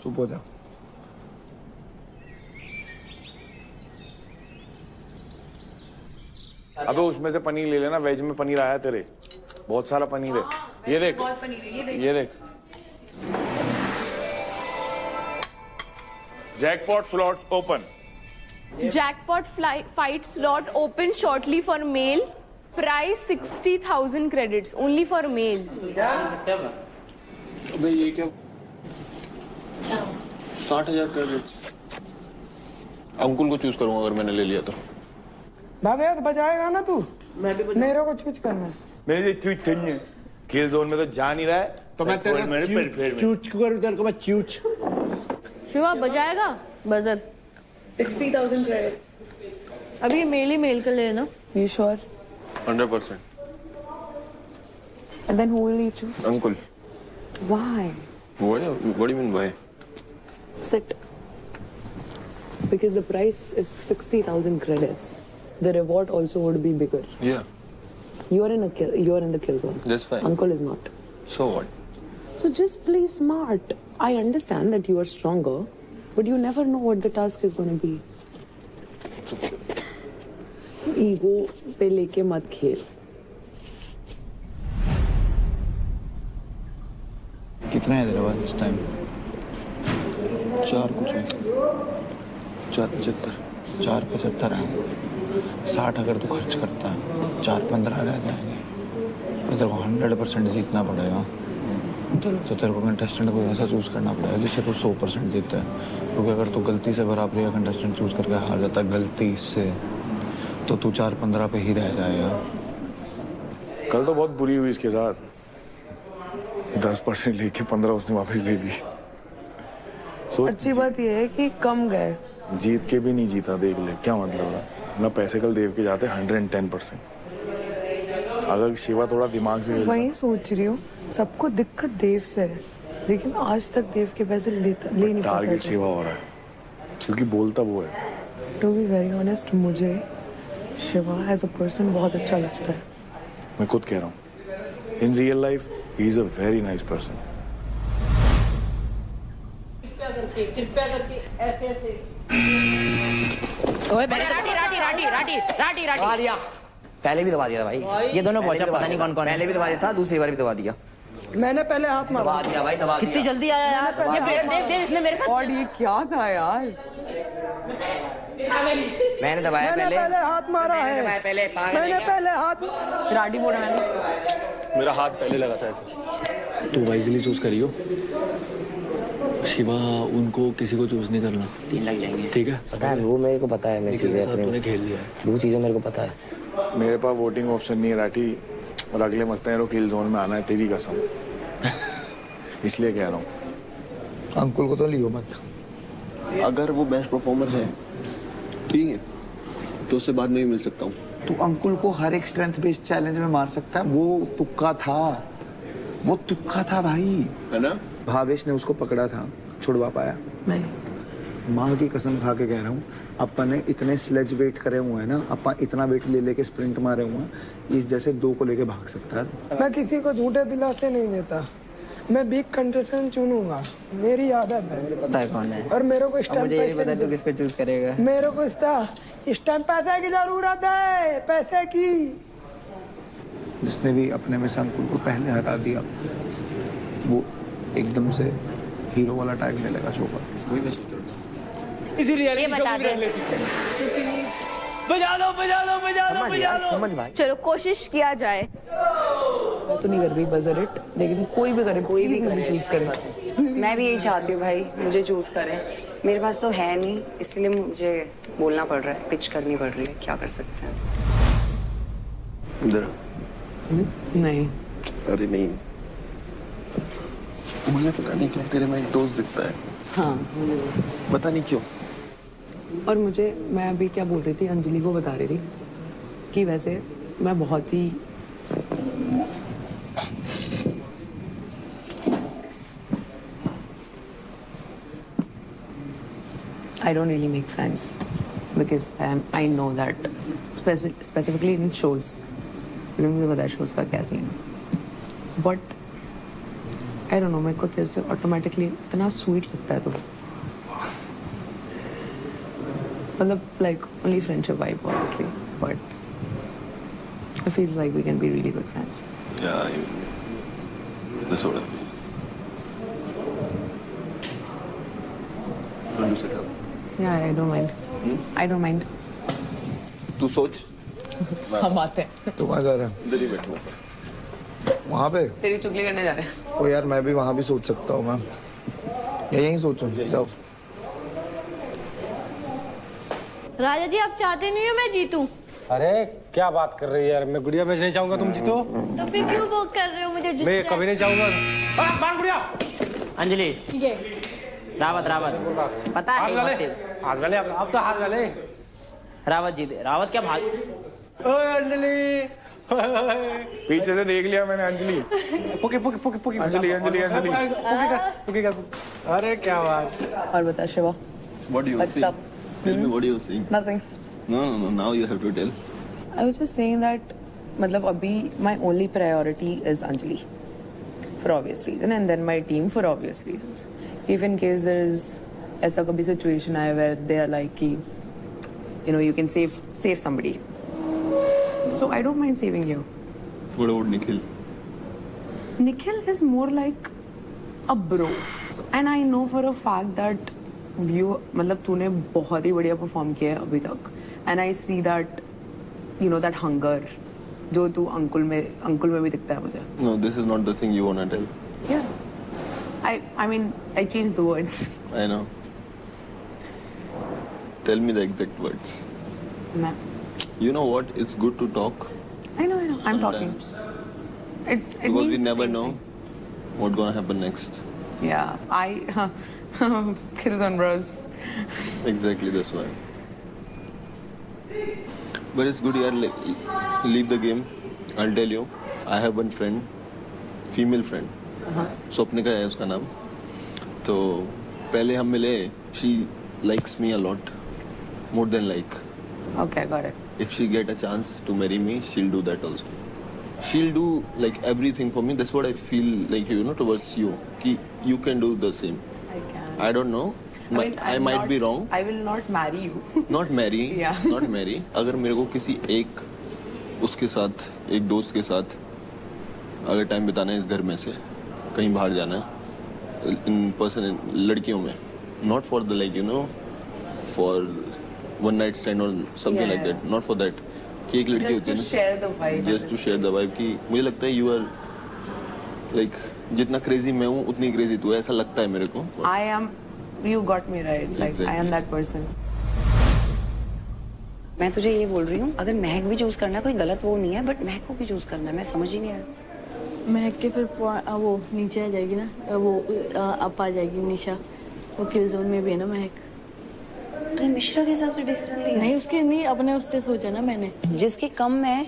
चुप हो जा। अबे उसमें से पनीर ले लेना, वेज में पनीर आया तेरे, बहुत सारा पनीर है। ये देख, ये देख। Jackpot slots open. Jackpot fight slot open shortly for male, price 60,000 credits only for male. अबे ये क्या? 60,000 क्रेडिट्स। अंकुल को चूज करूंगा अगर मैंने ले लिया तो। भवेद बजाएगा ना तू? मेरे को चूज करना है। मेरे चूज करनी है। किल जोन में तो जा नहीं रहा है, तो मैं तेरे चूच करूं, तेरे को मैं चूच। शिवा बजाएगा बजर। 60,000 क्रेडिट। अभी मेल ही मेल कर लेना। You sure? 100%. And then who will you choose? Uncle. Why? What do you mean why? Sit. Because the price is 60,000 credits. The reward also would be bigger. Yeah. You are in the kill zone. That's fine. Uncle is not. So what? So just play smart. I understand that you are stronger, but you never know what the task is going to be. Ego पे लेके मत खेल. कितना है तेरे पास इस time? 4 कुछ है। 4.75। 4.75 है। 60 अगर तू खर्च करता है, 4.15 रह जाएंगे। तो तेरे को 100% जीतना पड़ेगा। तो तेरे को कंटेस्टेंट को ऐसा चूज करना पड़ेगा जिससे तू 100% जीतता है। क्योंकि अगर तू गलती से बराबरी का कंटेस्टेंट चूज करके हार जाता है गलती से, तो तू 4.15 पे ही रह जाएगा। कल तो बहुत बुरी हुई इसके साथ, 10% लेके 15 उसने वापस ले ली। अच्छी बात यह है कि कम गए, जीत के भी नहीं जीता, देख ले क्या मतलब है ना। पैसे कल देव के जाते 110%। अगर शिवा थोड़ा दिमाग से वही सोच रही हूँ, सबको दिक्कत देव से है, लेकिन आज तक देव के पैसे ले नहीं पाता। टारगेट शिवा हो रहा है क्योंकि बोलता वो है। टू बी वेरी ऑनेस्ट, मुझे शिवा एज अ पर्सन बहुत अच्छा लगता है। मैं खुद कह रहा हूँ, in real life he is a very nice person. कृपया करके ऐसे ऐसे। ओए राठी दबा दिया, पहले भी दबा दिया था भाई। ये दोनों पहुंचा, पता नहीं कौन कौन है। पहले भी दबा दिया था, दूसरी बार भी दबा दिया। मैंने पहले हाथ मारा। दबा दिया भाई, दबा दिया। कितनी जल्दी आया यार। ये देव इसने मेरे साथ। और ये क्या था यार? मैंने दबाया मैंने पहले हाथ मारा है। मैंने पहले हाथ। राठी बोला मैंने। मेरा हाथ पहले लगा था ऐसे। तू वाइजली चूज करियो शिवा, उनको किसी को चूज नहीं करना। 3 लग जाएंगे, ठीक है? पता है वो मेरे को पता है, मेरी चीजें तूने खेल लिया है, वो चीजें मेरे को पता है। मेरे पास वोटिंग ऑप्शन नहीं है राठी, और अगले मस्ते को किल जोन में आना है, तेरी कसम। इसलिए कह रहा हूँ अंकुल को तो लियो मत। अगर वो बेस्ट परफॉर्मर है ठीक है तो उससे बाद में भी मिल सकता हूँ। तू अंकुल को हर एक स्ट्रेंथ बेस्ड चैलेंज में मार सकता है, वो तुक्का था, वो तुक्का था भाई, है ना। भावेश ने उसको पकड़ा था, छुड़वा पाया नहीं। माँ की कसम खा के कह रहा हूँ, अपन ने इतने स्लेज वेट करे हुए हैं ना, अपन इतना वेट ले लेके स्प्रिंट मारे हुए हैं, इस जैसे 2 को लेके भाग सकता है। मैं किसी को झूठे दिलासे नहीं देता, मैं बिग कंटेस्टेंट चुनूंगा, मेरी आदत है। पता है कौन है। और मेरे को मुझे ये पता तू किसको चूज करेगा। मेरे को इस टाइम पैसे की जरूरत है, पैसे की। जिसने भी अपने में से अंकुल को पहले हटा दिया, वो एकदम से हीरो वाला टैग मिलेगा शो पर। इसी रियलिटी शो में लेती बजा लो। समझ भाई। चलो कोशिश किया जाए। मैं तो नहीं कर रही बजर इट, लेकिन कोई भी करे, कोई भी मुझे चूज करे। मैं भी यही चाहती हूँ भाई, मुझे चूज करें। मेरे पास तो है नहीं, इसलिए मुझे बोलना पड़ रहा है, पिच करनी पड़ रही है, क्या कर सकते हैं। इधर नहीं। अरे नहीं, मुझे पता नहीं क्यों तेरे में एक दोस्त दिखता है। हाँ पता नहीं क्यों। और मैं अभी क्या बोल रही थी, अंजलि को बता रही थी कि वैसे मैं बहुत ही I don't really make friends because I know that specifically in shows, because मुझे पता है shows का क्या सीन है, but I don't know, मेरे को तेरे से ऑटोमेटिकली इतना स्वीट लगता है, तो मतलब like only friendship vibe obviously, but it feels like we can be really good friends. Yeah, that's all. Yeah, I don't mind. I don't mind. तू सोच। हम आते हैं। तू कहाँ जा रहा है? इधर ही बैठो। वहाँ पे? तेरी चुगली करने जा रहे हैं। ओ यार मैं भी वहाँ भी सोच सकता हूँ, मैं यही सोचूं। जाओ। राजा जी आप चाहते नहीं हो मैं जीतूं? अरे क्या बात कर रही है यार, मैं गुड़िया मैच नहीं चाहूंगा तुम जीतो। तो फिर क्यों वो कर रहे हो मुझे मैं distract? कभी नहीं चाहूंगा। मार गुड़िया। अंजलि ये रावत पता है हाथ वाले अब तो हाथ वाले। रावत जीत, रावत क्या भाग। ओए अंजलि पीछे से देख लिया मैंने अंजलि। पुकी अंजलि पुकी कर। अरे क्या बात। और बता Shiva. What do you What's saying? up? Tell me what you saying. Nothing. No. Now you have to tell. I was just saying that मतलब अभी my only priority is Anjali for obvious reason, and then my team for obvious reasons. If in case there is ऐसा कभी situation आए where they are like कि you know you can save somebody, so I don't mind saving you. What about Nikhil? Nikhil is more like a bro, so, and I know for a fact that you मतलब तूने बहुत ही बढ़िया perform किया है अभी तक, and I see that you know that hunger जो तू अंकुल में भी दिखता है मुझे. No, this is not the thing you wanna tell. Yeah. I mean I changed the words. I know. Tell me the exact words. मैं You know what? It's good to talk. I know. I'm talking. Sometimes because we never know what's gonna happen next. Yeah, Killzone Bros. Exactly, that's why. But it's good, yaar. Leave the game. I'll tell you. I have one friend, female friend. Swapnika है उसका नाम. तो पहले हम मिले. She likes me a lot, more than like. Okay, got it. If she get a chance to marry me, she'll do that also. She'll do like everything for me. That's what I feel like, you know, towards you. Ki you can do the same. I can. I don't know. I might be wrong. I will not marry you. Not marry. Yeah. Not marry. अगर मेरे को किसी एक उसके साथ, एक दोस्त के साथ अगर टाइम बिताना है इस घर में से कहीं बाहर जाना है इन पर्सन लड़कियों में, not for the like you know for one night stand or something like that, not for that, कि एक लड़की होती है ना, just to share the vibe. just to share the vibe, कि मुझे लगता है you are like जितना crazy मैं हूँ उतनी crazy तू है, ऐसा लगता है मेरे को. I am. You got me right. Like Exactly. I am that person. मैं तुझे ये बोल रही हूँ, अगर महक भी चूज करना है, कोई गलत वो नहीं है, बट महक को भी चूज करना है. मैं समझ ही नहीं आया. महक के फिर वो नीचे आ जाएगी ना, वो अप आ जाएगी निशा. वो किल जोन में भी है ना महक. तो मिश्रा के हिसाब से डिसीजन लिया? नहीं, उसके नहीं, अपने उससे सोचा ना मैंने. जिसके कम है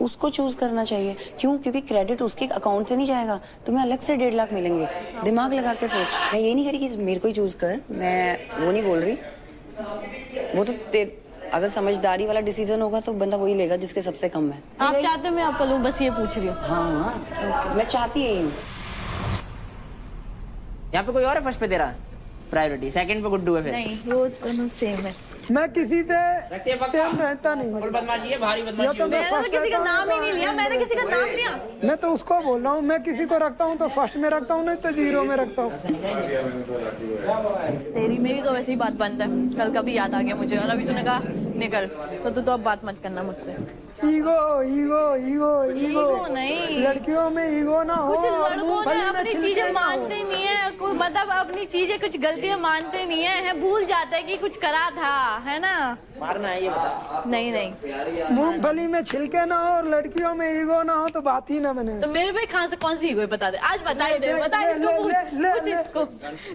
उसको चूज करना चाहिए. क्यों? क्योंकि क्रेडिट उसके अकाउंट से नहीं जाएगा. तुम्हें अलग से 1.5 लाख मिलेंगे. दिमाग लगा के सोच. मैं ये नहीं कह रही कि मेरे को ही चूज कर, मैं वो नहीं बोल रही. वो तो अगर समझदारी वाला डिसीजन होगा तो बंदा वही लेगा जिसके सबसे कम है. आप चाहते मैं आपका लूं, बस ये पूछ रही हूँ. हाँ, मैं चाहती यही हूँ. यहाँ पे कोई और है फर्स्ट पे तेरा प्रायोरिटी, सेकंड पे गुड्डू है फिर. नहीं, वो दोनों सेम है. मैं किसी से सेम रहता नहीं. फुल बदमाशी है, भारी बदमाशी. मैंने तो किसी का नाम ही नहीं लिया. मैंने किसी का नाम लिया. मैं तो उसको बोल रहा हूँ, मैं किसी को रखता हूँ तो फर्स्ट में रखता हूँ, नहीं तो 0 में रखता हूँ. तेरी मेरी तो वैसे ही बात बंद है. कल का भी याद आ गया मुझे, और अभी तूने कहा निकल, तो तू अब बात मत करना मुझसे. ईगो ईगो ईगो ईगो नहीं, लड़कियों में ईगो ना हो. कुछ लड़कों ने अपनी चीजें मानते नहीं है. मतलब अपनी चीजें कुछ गलतियां मानते नहीं है, भूल जाते हैं कि कुछ करा था, है ना. मारना है ये बता. नहीं नहीं, मूंगफली में छिलके ना हो और लड़कियों में ईगो ना हो तो बात ही ना बने. तो मेरे पे कहाँ से कौन सी ईगो है बता दे. आज बता ही दे. बता इसको, पूछ इसको.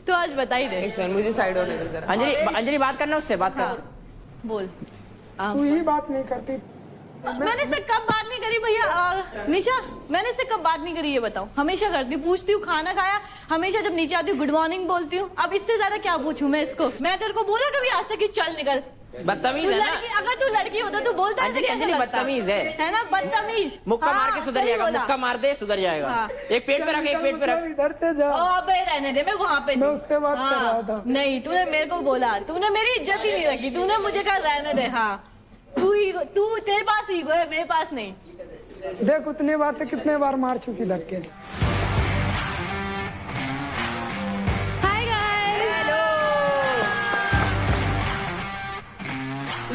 तो आज बता ही दे. मुझे साइड होने दो जरा. अंजलि बात करना, उससे बात कर. बोल. तू ही बात नहीं करती. मैंने इससे कब बात नहीं करी भैया. निशा, मैंने इससे कब बात नहीं करी ये बताओ. हमेशा करती हूँ, पूछती हूँ खाना खाया, हमेशा जब नीचे आती हूँ गुड मॉर्निंग बोलती हूँ. अब इससे ज्यादा क्या पूछूं मैं इसको. मैं तेरे को बोला कभी आज तक कि चल निकल. बदतमीज है ना. अगर तू लड़की होता तो बोलता. अंजलि बदतमीज है ना, बदतमीज. मुक्का मार के सुधर जाएगा. मुक्का मार दे सुधर जाएगा. एक पेट पे रख, एक पेट पे रख. इधर से जा. अबे रहने दे, मैं वहाँ पे मैं उससे बात कर रहा था. नहीं, तूने मेरे को बोला, तूने मेरी इज्जत ही नहीं रखी. तूने मुझे कहा रहने दे. हाँ, तू तेरे पास ईगो है, मेरे पास नहीं. देख उतने बार से कितने बार मार चुकी लग के.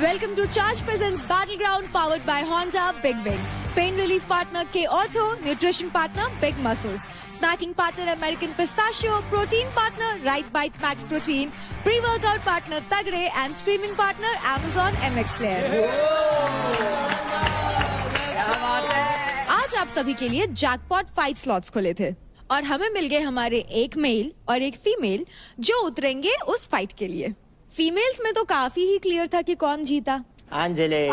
Welcome to Charge Presents Battleground, powered by Honda Big Wing. Pain relief partner K-Ortho, nutrition partner Big Muscles, snacking partner American Pistachio, protein partner Right Bite Max Protein, pre-workout partner Tagre, and streaming partner Amazon MX Player. आज आप सभी के लिए jackpot 5 slots खुले थे और हमें मिल गए हमारे एक मेल और एक फीमेल जो उतरेंगे उस फाइट के लिए. फीमेल्स में तो काफी ही क्लियर था कि कौन जीता. अंजलि.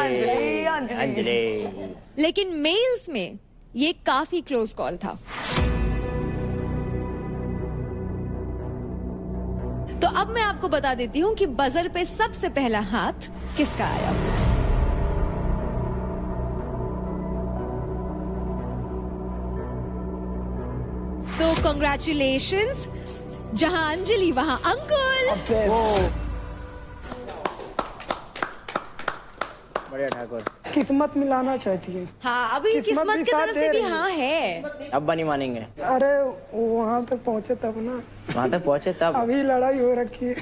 लेकिन मेल्स में ये काफी क्लोज कॉल था. तो अब मैं आपको बता देती हूँ कि बजर पे सबसे पहला हाथ किसका आया. तो कांग्रेचुलेशंस. जहां अंजलि वहां अंकुल. बढ़िया ठाकुर. किस्मत मिलाना चाहती है. हाँ, अभी किस्मत की तरफ से भी हाँ है. अब नहीं मानेंगे. अरे वहाँ तक पहुँचे तब ना. वहाँ तक पहुँचे तब. अभी लड़ाई हो रखी है.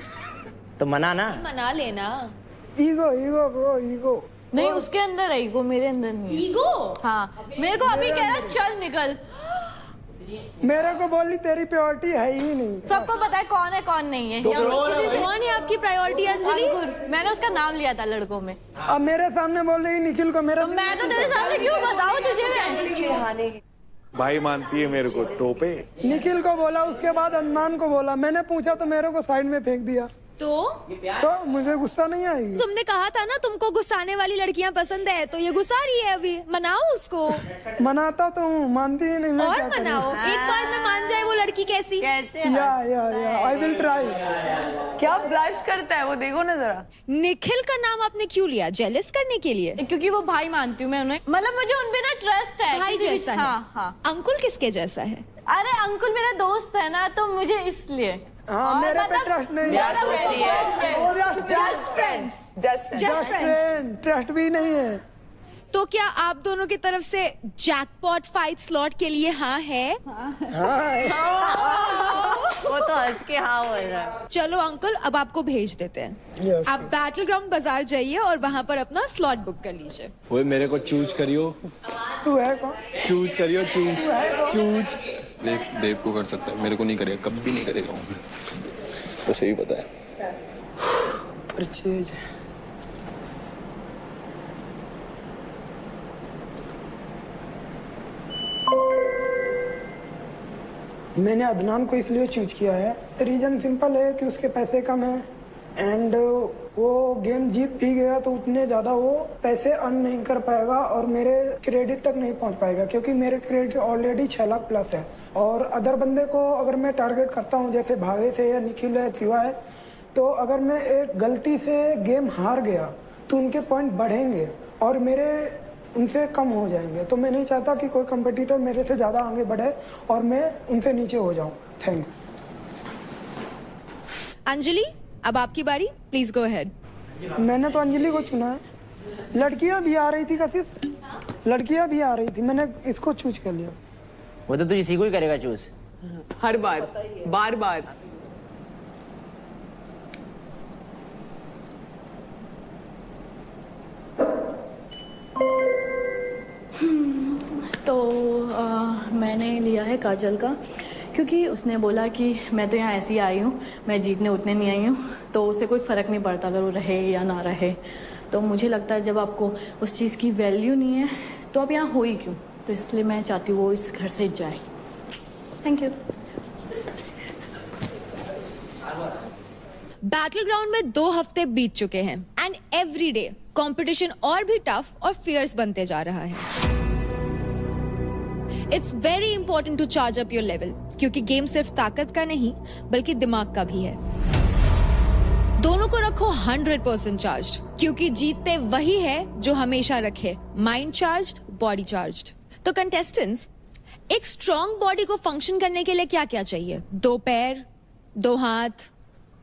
तो मना ना. मना लेना. Ego ego bro ego. नहीं, उसके अंदर है ईगो, मेरे अंदर नहीं. ईगो? हाँ, मेरे को अभी कह रहा चल निकल. मेरे को बोली तेरी प्रायोरिटी है ही नहीं। सबको पता है कौन नहीं है। कौन है आपकी प्रायोरिटी अंजलि? मैंने उसका नाम लिया था लड़कों में। अब मेरे सामने बोल रही निखिल को मेरा। मैं तो तेरे सामने क्यों बताऊं तुझे? भाई मानती है मेरे को टोपे। निखिल को बोला, उसके बाद अदनान को बोला। मैंने पूछा तो मेरे को साइड में फेंक दिया। तो मुझे गुस्सा नहीं आई। तुमने कहा था ना तुमको गुस्साने वाली लड़कियां पसंद है, तो ये गुस्सा रही है अभी। मनाओ उसको। मनाता तो हूँ, मानती ही नहीं। और मनाओ, एक बार में मान जाए वो लड़की कैसी। या आई विल ट्राई। क्या ब्लश करता है वो, देखो ना जरा। निखिल का नाम आपने क्यों लिया? जेलस करने के लिए? क्योंकि वो भाई मानती हूँ मैं उन्हें, मतलब मुझे उन पे ना ट्रस्ट है। भाई जैसा है। हाँ। अंकुल किसके जैसा है? अरे अंकुल मेरा दोस्त है ना, तो मुझे इसलिए। हाँ, मेरे पे ट्रस्ट नहीं है। जस्ट फ्रेंड, ट्रस्ट भी नहीं है। तो क्या आप दोनों की तरफ से जैकपॉट फाइट स्लॉट के लिए हाँ है? वो तो हंस के हाँ बोल रहा है। चलो अंकल, अब आपको भेज देते हैं। आप बैटल ग्राउंड बाजार जाइए और वहाँ पर अपना स्लॉट बुक कर लीजिए। वो मेरे को चूज करियो। तू है कौन? चूज करियो, चूज। देव को कर सकता है, मेरे को नहीं करेगा, कभी भी नहीं करेगा। तो सही पता है। परचेज मैंने अदनान को इसलिए चूज किया है, रीजन सिंपल है कि उसके पैसे कम है एंड वो गेम जीत भी गया तो उतने ज़्यादा वो पैसे अर्न नहीं कर पाएगा और मेरे क्रेडिट तक नहीं पहुंच पाएगा, क्योंकि मेरे क्रेडिट ऑलरेडी 6 लाख प्लस है। और अदर बंदे को अगर मैं टारगेट करता हूं, जैसे भावेश है या निखिल है, शिवा है, तो अगर मैं एक गलती से गेम हार गया तो उनके पॉइंट बढ़ेंगे और मेरे उनसे कम हो जाएंगे। तो मैं नहीं चाहता कि कोई कंपटीटर मेरे से ज़्यादा आगे बढ़े और मैं उनसे नीचे हो जाऊँ। Thank you. अंजलि, अब आपकी बारी, प्लीज गो अहेड। मैंने तो अंजलि को चुना है। लड़कियां भी आ रही थी, कशिश लड़कियां भी आ रही थी, मैंने इसको चूज कर लिया। वो तो तुझे इसी को ही करेगा चूज, हर बार बार बार। तो मैंने लिया है काजल का, क्योंकि उसने बोला कि मैं तो यहाँ ऐसी आई हूँ, मैं जीतने उतने नहीं आई हूँ, तो उसे कोई फ़र्क नहीं पड़ता अगर वो रहे या ना रहे। तो मुझे लगता है जब आपको उस चीज़ की वैल्यू नहीं है तो आप यहाँ हो ही क्यों। तो इसलिए मैं चाहती हूँ वो इस घर से जाए। Thank you. बैटल ग्राउंड में 2 हफ्ते बीत चुके हैं एंड एवरी डे कॉम्पिटिशन और भी टफ और फियर्स बनते जा रहा है। It's very important to charge up your level, क्योंकि गेम सिर्फ ताकत का नहीं बल्कि दिमाग का भी है। दोनों को रखो 100% चार्ज्ड, क्योंकि जीतते वही है जो हमेशा रखे माइंड चार्ज्ड, बॉडी चार्ज्ड। तो कंटेस्टेंट्स, एक स्ट्रॉन्ग बॉडी को फंक्शन करने के लिए क्या क्या चाहिए? 2 पैर, 2 हाथ,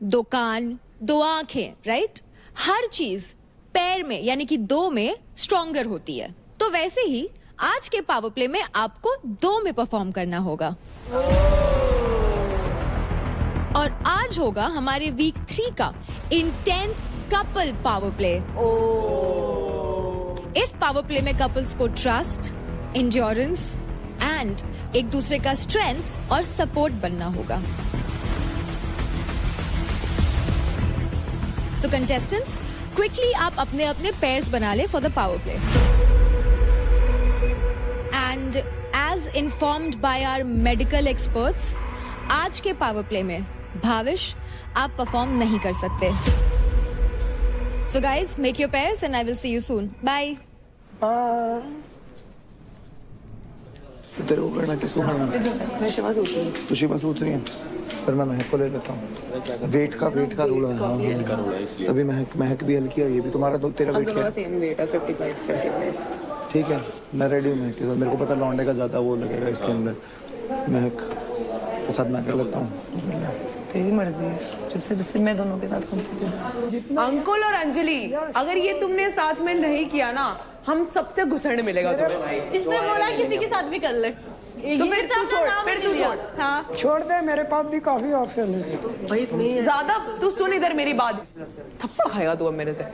2 कान, 2 आंखें, राइट? हर चीज पैर में यानी कि 2 में स्ट्रॉन्गर होती है। तो वैसे ही आज के पावर प्ले में आपको 2 में परफॉर्म करना होगा। और आज होगा हमारे वीक 3 का इंटेंस कपल पावर प्ले। इस पावर प्ले में कपल्स को ट्रस्ट, एंड्योरेंस एंड एक दूसरे का स्ट्रेंथ और सपोर्ट बनना होगा। तो कंटेस्टेंट्स, क्विकली आप अपने अपने पेयर्स बना ले for the power play. And as informed by our medical experts, आज के पावर प्ले में भाविश आप परफॉर्म नहीं कर सकते। So guys, make your pairs and I will see you soon. Bye. तेरे को करना, किसको करना? मैं शिवा सोच रही हूँ। तो शिवा सोच रही है, फिर मैं महक को ले लेता हूँ। वेट का रूल है। तभी महक भी हल्की है, ये भी तुम्हारा तो तेरा वेट क्या है? सेम वेट है, 55। ठीक है, मैं रेडी हूँ महक के साथ। मेरे को पता लौंडे का ज़्यादा वो लगेगा इसके अंदर। महक के साथ मैं कर लेता हूँ। तेरी मर्जी है, जिससे मैं दोनों के साथ कंफर्टेबल। अंकुल और अंजलि, अगर ये तुमने साथ में नहीं किया ना, हम सबसे घुसड़ने मिलेगा तुम्हें। इसने बोला किसी के साथ भी कर ले, तो फिर तू छोड़। हाँ। छोड़ दे, मेरे पास भी काफी ऑप्शन है। भाई ज्यादा तू सुन इधर मेरी बात, थप्पड़ खाएगा तू अब मेरे से।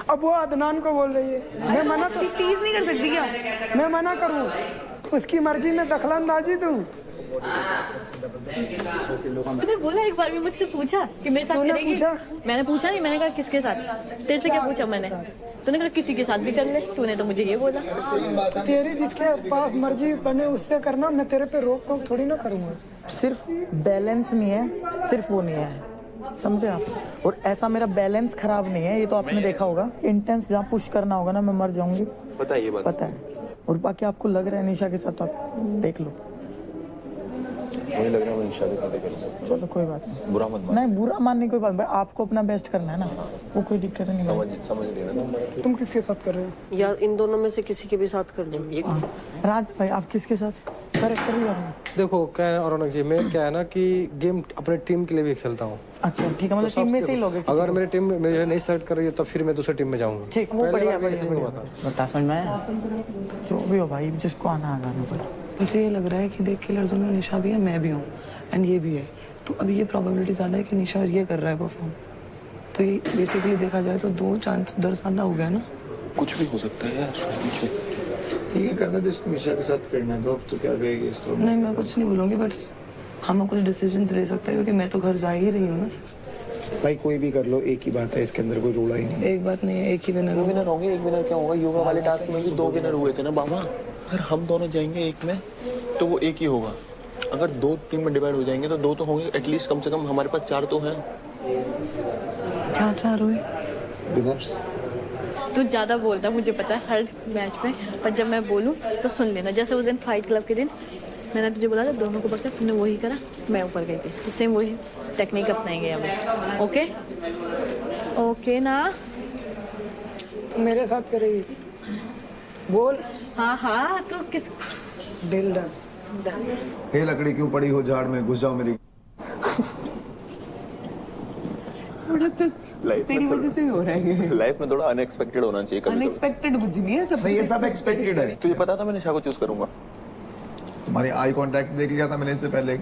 अब वो अदनान को बोल रही है, मैं मना टीज नहीं कर सकती क्या? मैं मना करूँ उसकी मर्जी में दखलंदाजी तू। तूने बोला एक बार भी मुझसे पूछा कि मेरे साथ करेगी? पूछा? मैंने पूछा नहीं, मैंने कहा किसके साथ। तेरे से क्या पूछा मैंने? तूने कहा किसी के साथ भी कर ले। तूने तो मुझे ये बोला। तेरी जिसके पास मर्जी बने उससे करना, मैं तेरे पे रोक टोक थोड़ी ना करूँगा। सिर्फ बैलेंस नहीं है, सिर्फ वो नहीं है, समझे आप? और ऐसा मेरा बैलेंस खराब नहीं है, ये तो आपने देखा होगा। इंटेंस जहाँ पुश करना होगा ना, मैं मर जाऊंगी। बताइए बात। पता है। और बाकी आपको लग रहा है निशा के साथ, तो आप देख लो। मुझे लग रहा है मैं निशा के साथ करूँगा। चलो कोई बात नहीं, बुरा मत मान। नहीं बुरा मानने कोई बात नहीं, आपको अपना बेस्ट करना है ना, वो कोई दिक्कत नहीं। समझ लेना। तुम किसके साथ कर रहे हो? या इन दोनों में से किसी के भी साथ कर लेंगे। राज भाई आप किसके साथ कर लिया आपने? देखो क्या है रौनक जी, मैं क्या है ना कि गेम अपने टीम के लिए भी खेलता हूँ। अच्छा ठीक है, मतलब टीम में से ही लोगे? अगर मेरी टीम मुझे नहीं सेलेक्ट कर रही है तो फिर मैं दूसरी टीम में जाऊंगा। ठीक, वो बढ़िया समझ में आया। जो भी हो भाई, जिसको आना आना। मुझे ये लग रहा है कि देख के लड़कों में निशा भी है, मैं भी हूँ, एंड ये भी है, तो अभी ये प्रोबेबिलिटी ज़्यादा है कि निशा ये कर रहा है परफॉर्म। तो ये बेसिकली देखा जाए तो 2 चांस उधर ज़्यादा हो गया ना। कुछ भी हो सकता है यार। ठीक है, करना तो इसको निशा के साथ करना, तो अब तो क्या कहेगी इसको? नहीं मैं कुछ नहीं बोलूँगी, बट हम कुछ डिसीजन ले सकते हैं, क्योंकि मैं तो घर जा ही रही हूँ ना। भाई कोई भी कर लो, एक ही बात है, इसके अंदर कोई रोड़ा ही नहीं। एक बात नहीं है, एक ही विनर होंगे। एक विनर क्या होगा? योगा वाले टास्क में भी 2 विनर हुए थे ना बाबा। अगर हम दोनों जाएंगे एक में तो वो एक ही होगा। अगर 2 टीम में डिवाइड हो जाएंगे तो 2 तो होंगे एटलीस्ट, कम से कम हमारे पास 4 तो हैं। क्या 4 हुए? तू ज्यादा बोलता, मुझे पता है हर मैच में, पर जब मैं बोलूं तो सुन लेना। जैसे उस दिन फाइट क्लब के दिन मैंने तुझे बोला था दोनों को पकड़, तूने वही करा, मैं ऊपर गई थी, तो सेम वही टेक्निक अपनाएंगे हम। ओके ओके ना? मेरे साथ करेगी? बोल। हाँ हाँ, तो किस डील डन। हे लकड़ी क्यों पड़ी हो झाड़ में, घुस जाओ मेरी। तेरी वजह से हो रहा है। लाइफ में थोड़ा अनएक्सपेक्टेड होना चाहिए कभी। अनएक्सपेक्टेड कुछ नहीं है, सब नहीं, ये सब एक्सपेक्टेड है। तुझे पता था मैं निशा को चूज करूंगा? तुम्हारी आई कांटेक्ट देख लिया था मैंने इससे पहले।